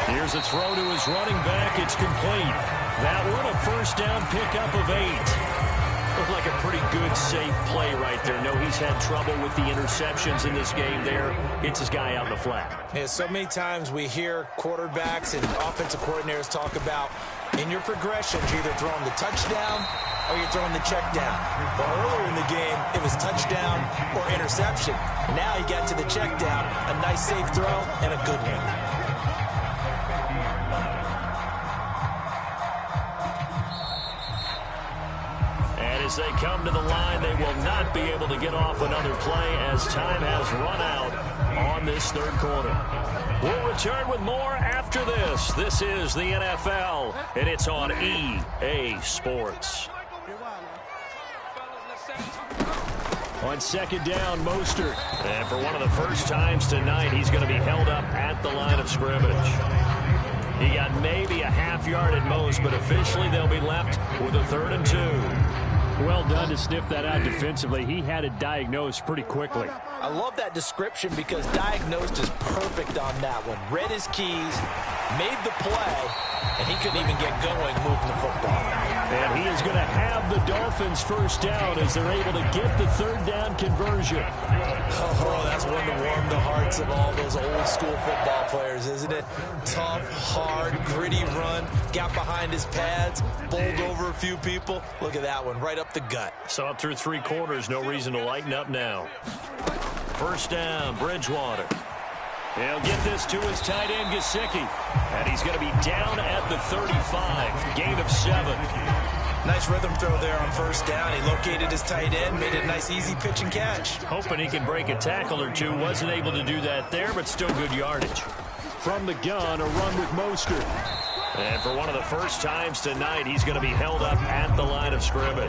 Here's a throw to his running back. It's complete. That one a first down pickup of 8. Looked like a pretty good, safe play right there. No, he's had trouble with the interceptions in this game there. Hits his guy out in the flat. Yeah, so many times we hear quarterbacks and offensive coordinators talk about in your progressions, you're either throwing the touchdown or you're throwing the check down. Well, earlier in the game, it was touchdown or interception. Now he got to the check down, a nice safe throw, and a good one. As they come to the line, they will not be able to get off another play as time has run out on this third quarter. We'll return with more after this. This is the NFL, and it's on EA Sports. On second down, Mostert. And for one of the first times tonight, he's going to be held up at the line of scrimmage. He got maybe a half yard at most, but officially they'll be left with a 3rd and 2. Well done to sniff that out defensively. He had it diagnosed pretty quickly. I love that description because diagnosed is perfect on that one. Read his keys, made the play, and he couldn't even get going moving the football. And he is going to have the Dolphins first down as they're able to get the 3rd down conversion. Oh, that's one to warm the hearts of all those old school football players, isn't it? Tough, hard, gritty run, got behind his pads, bowled over a few people. Look at that one, right up the gut. So up through 3 quarters, no reason to lighten up now. First down, Bridgewater. He'll get this to his tight end, Gesicki. And he's going to be down at the 35. Gain of 7. Nice rhythm throw there on first down. He located his tight end, made it a nice easy pitch and catch. Hoping he can break a tackle or two. Wasn't able to do that there, but still good yardage. From the gun, a run with Mostert. And for one of the first times tonight, he's going to be held up at the line of scrimmage.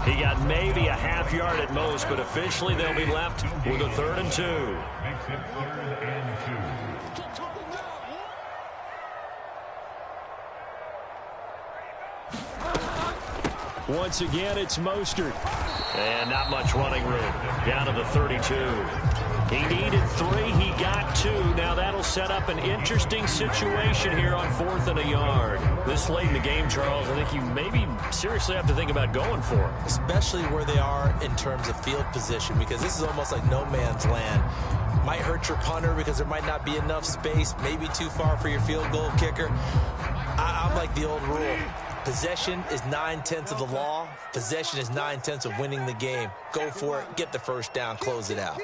He got maybe a half yard at most, but officially they'll be left with a 3rd and 2. Makes it 3rd and 2. Once again, it's Mostert. And not much running room. Down to the 32. He needed 3. He got 2. Now that'll set up an interesting situation here on 4th and a yard. This late in the game, Charles, I think you maybe seriously have to think about going for it. Especially where they are in terms of field position, because this is almost like no man's land. Might hurt your punter because there might not be enough space, maybe too far for your field goal kicker. I'm like the old rule. Possession is 9/10 of the law. Possession is 9/10 of winning the game. Go for it. Get the first down. Close it out.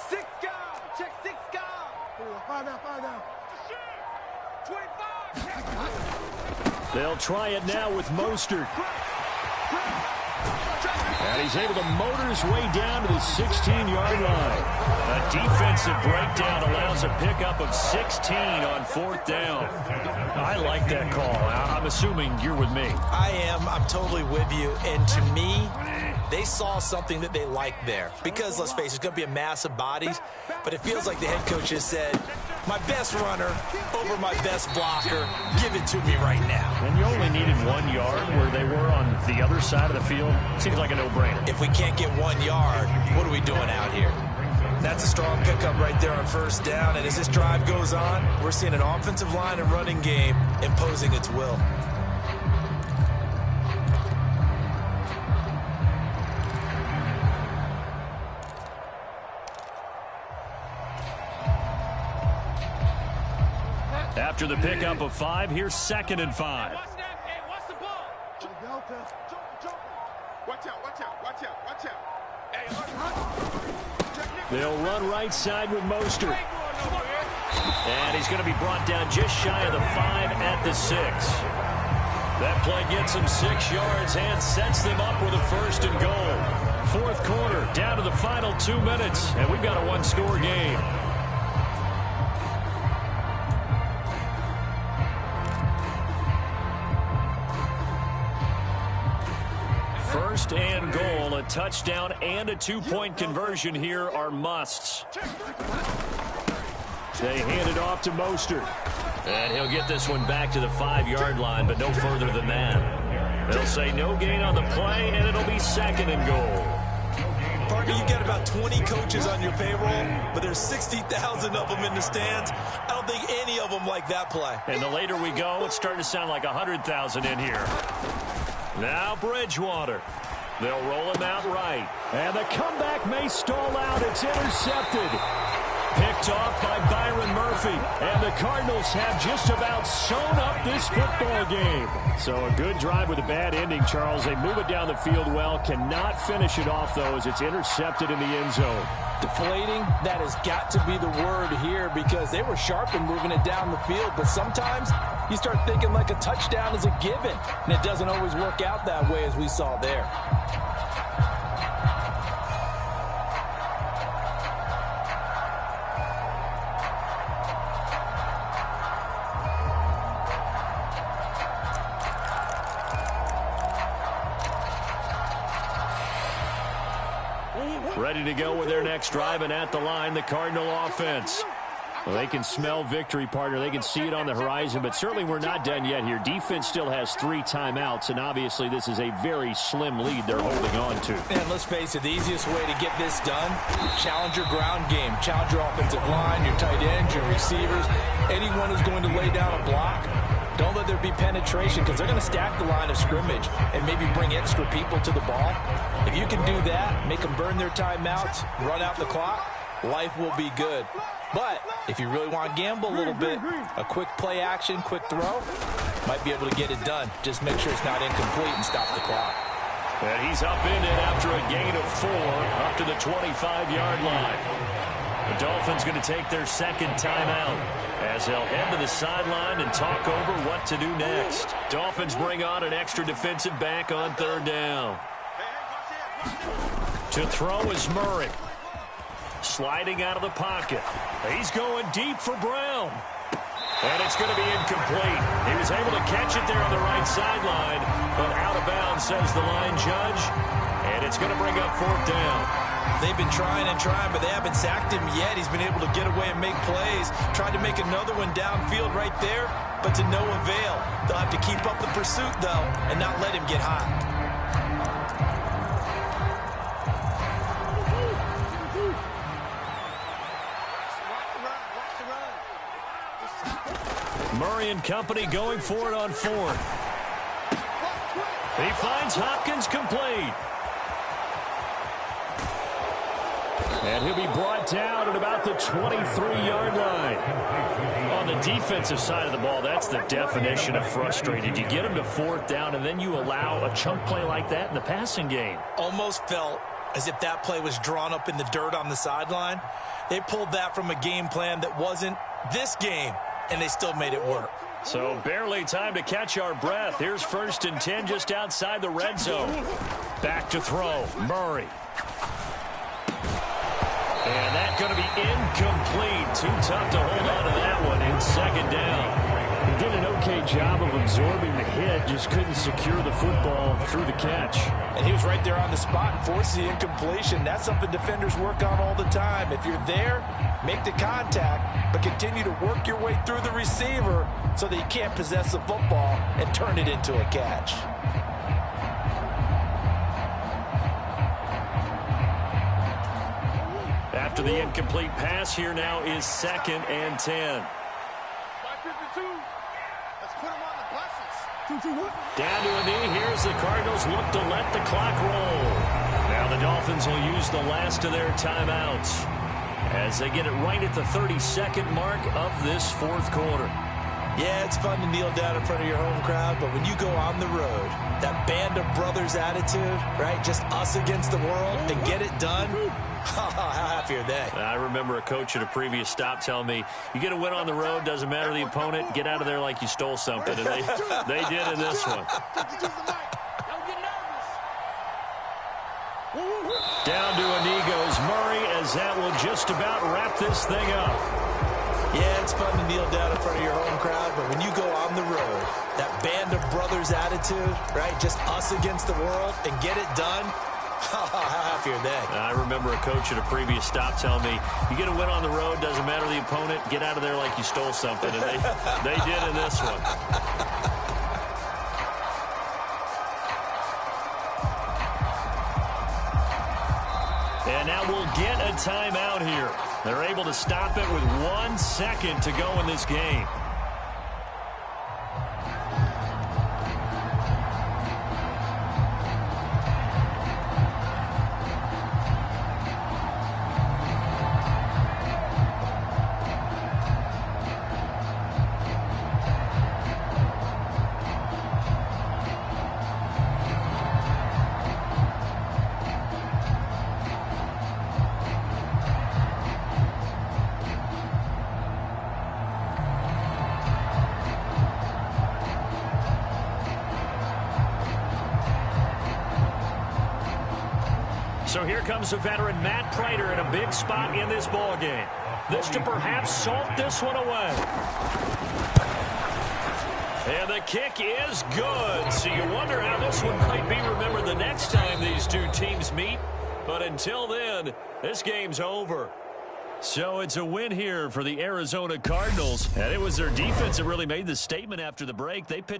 Six guard. Check 6 guard. 25. They'll try it now with Mostert. And he's able to motor his way down to the 16-yard line. A defensive breakdown allows a pickup of 16 on 4th down. I like that call. I'm assuming you're with me. I am. I'm totally with you. And to me, they saw something that they liked there. Because, let's face it, it's going to be a mass of bodies. But it feels like the head coach just said, My best runner over my best blocker. Give it to me right now. And you only needed 1 yard where they were on the other side of the field. Seems like a no-brainer. If we can't get 1 yard, what are we doing out here? That's a strong pickup right there on first down. And as this drive goes on, we're seeing an offensive line and running game imposing its will. After the pickup of 5, here's 2nd and 5. Watch that. Hey, watch the ball. Watch out, watch out, watch out, watch out. Hey, They'll run right side with Mostert. And he's going to be brought down just shy of the 5 at the 6. That play gets them 6 yards and sets them up with a 1st and goal. 4th quarter, down to the final 2 minutes, and we've got a 1-score game. First and goal, a touchdown and a 2-point conversion here are musts. They hand it off to Mostert. And he'll get this one back to the 5-yard line, but no further than that. They'll say no gain on the play, and it'll be 2nd and goal. Partner, you got about 20 coaches on your payroll, but there's 60,000 of them in the stands. I don't think any of them like that play. And the later we go, it's starting to sound like 100,000 in here. Now Bridgewater. They'll roll him out right. And the comeback may stall out. It's intercepted. Picked off by Byron Murphy. And the Cardinals have just about sewn up this football game. So a good drive with a bad ending, Charles. They move it down the field well. Cannot finish it off, though, as it's intercepted in the end zone. Deflating, that has got to be the word here because they were sharp in moving it down the field. But sometimes you start thinking like a touchdown is a given. And it doesn't always work out that way as we saw there. Ready to go with their next drive, and at the line, the Cardinal offense. Well, they can smell victory, partner. They can see it on the horizon, but certainly we're not done yet here. Defense still has 3 timeouts, and obviously this is a very slim lead they're holding on to. And let's face it, the easiest way to get this done, challenge your ground game. Challenge your offensive line, your tight ends, your receivers, anyone who's going to lay down a block. Don't let there be penetration because they're going to stack the line of scrimmage and maybe bring extra people to the ball. If you can do that, make them burn their timeouts, run out the clock, life will be good. But if you really want to gamble a little bit, a quick play action, quick throw, might be able to get it done. Just make sure it's not incomplete and stop the clock. And he's up in it after a gain of 4 up to the 25-yard line. The Dolphins going to take their 2nd timeout as they'll head to the sideline and talk over what to do next. Dolphins bring on an extra defensive back on 3rd down. To throw is Murray. Sliding out of the pocket. He's going deep for Brown. And it's going to be incomplete. He was able to catch it there on the right sideline, but out of bounds, says the line judge. And it's going to bring up 4th down. They've been trying and trying, but they haven't sacked him yet. He's been able to get away and make plays. Tried to make another one downfield right there, but to no avail. They'll have to keep up the pursuit, though, and not let him get hot. Murray and company going for it on 4th. He finds Hopkins complete. And he'll be brought down at about the 23-yard line. On the defensive side of the ball, that's the definition of frustrated. You get him to 4th down, and then you allow a chunk play like that in the passing game. Almost felt as if that play was drawn up in the dirt on the sideline. They pulled that from a game plan that wasn't this game, and they still made it work. So barely time to catch our breath. Here's 1st and 10 just outside the red zone. Back to throw, Murray. And that's going to be incomplete. Too tough to hold on to that one in 2nd down. did an okay job of absorbing the hit, just couldn't secure the football through the catch. And he was right there on the spot and forced the incompletion. That's something defenders work on all the time. If you're there, make the contact, but continue to work your way through the receiver so that you can't possess the football and turn it into a catch. After the incomplete pass, here now is 2nd and 10. Down to a knee. Here's the Cardinals look to let the clock roll. Now the Dolphins will use the last of their timeouts as they get it right at the 32nd mark of this 4th quarter. Yeah, it's fun to kneel down in front of your home crowd, but when you go on the road, that band of brothers attitude, right, just us against the world, and get it done, how happy are they? I remember a coach at a previous stop telling me, you get a win on the road, doesn't matter the opponent, get out of there like you stole something. And they did in this one. Down to a knee goes Murray, as that will just about wrap this thing up. Yeah, it's fun to kneel down in front of your home crowd, but when you go on the road, that band of brothers attitude, right, just us against the world, and get it done, how happy are they? I remember a coach at a previous stop telling me, you get a win on the road, doesn't matter the opponent, get out of there like you stole something. And they did in this one. And now we'll get a timeout here. They're able to stop it with 1 second to go in this game. So here comes the veteran Matt Prater in a big spot in this ballgame. This to perhaps salt this one away. And the kick is good. So you wonder how this one might be remembered the next time these two teams meet. But until then, this game's over. So it's a win here for the Arizona Cardinals. And it was their defense that really made the statement after the break. They pitched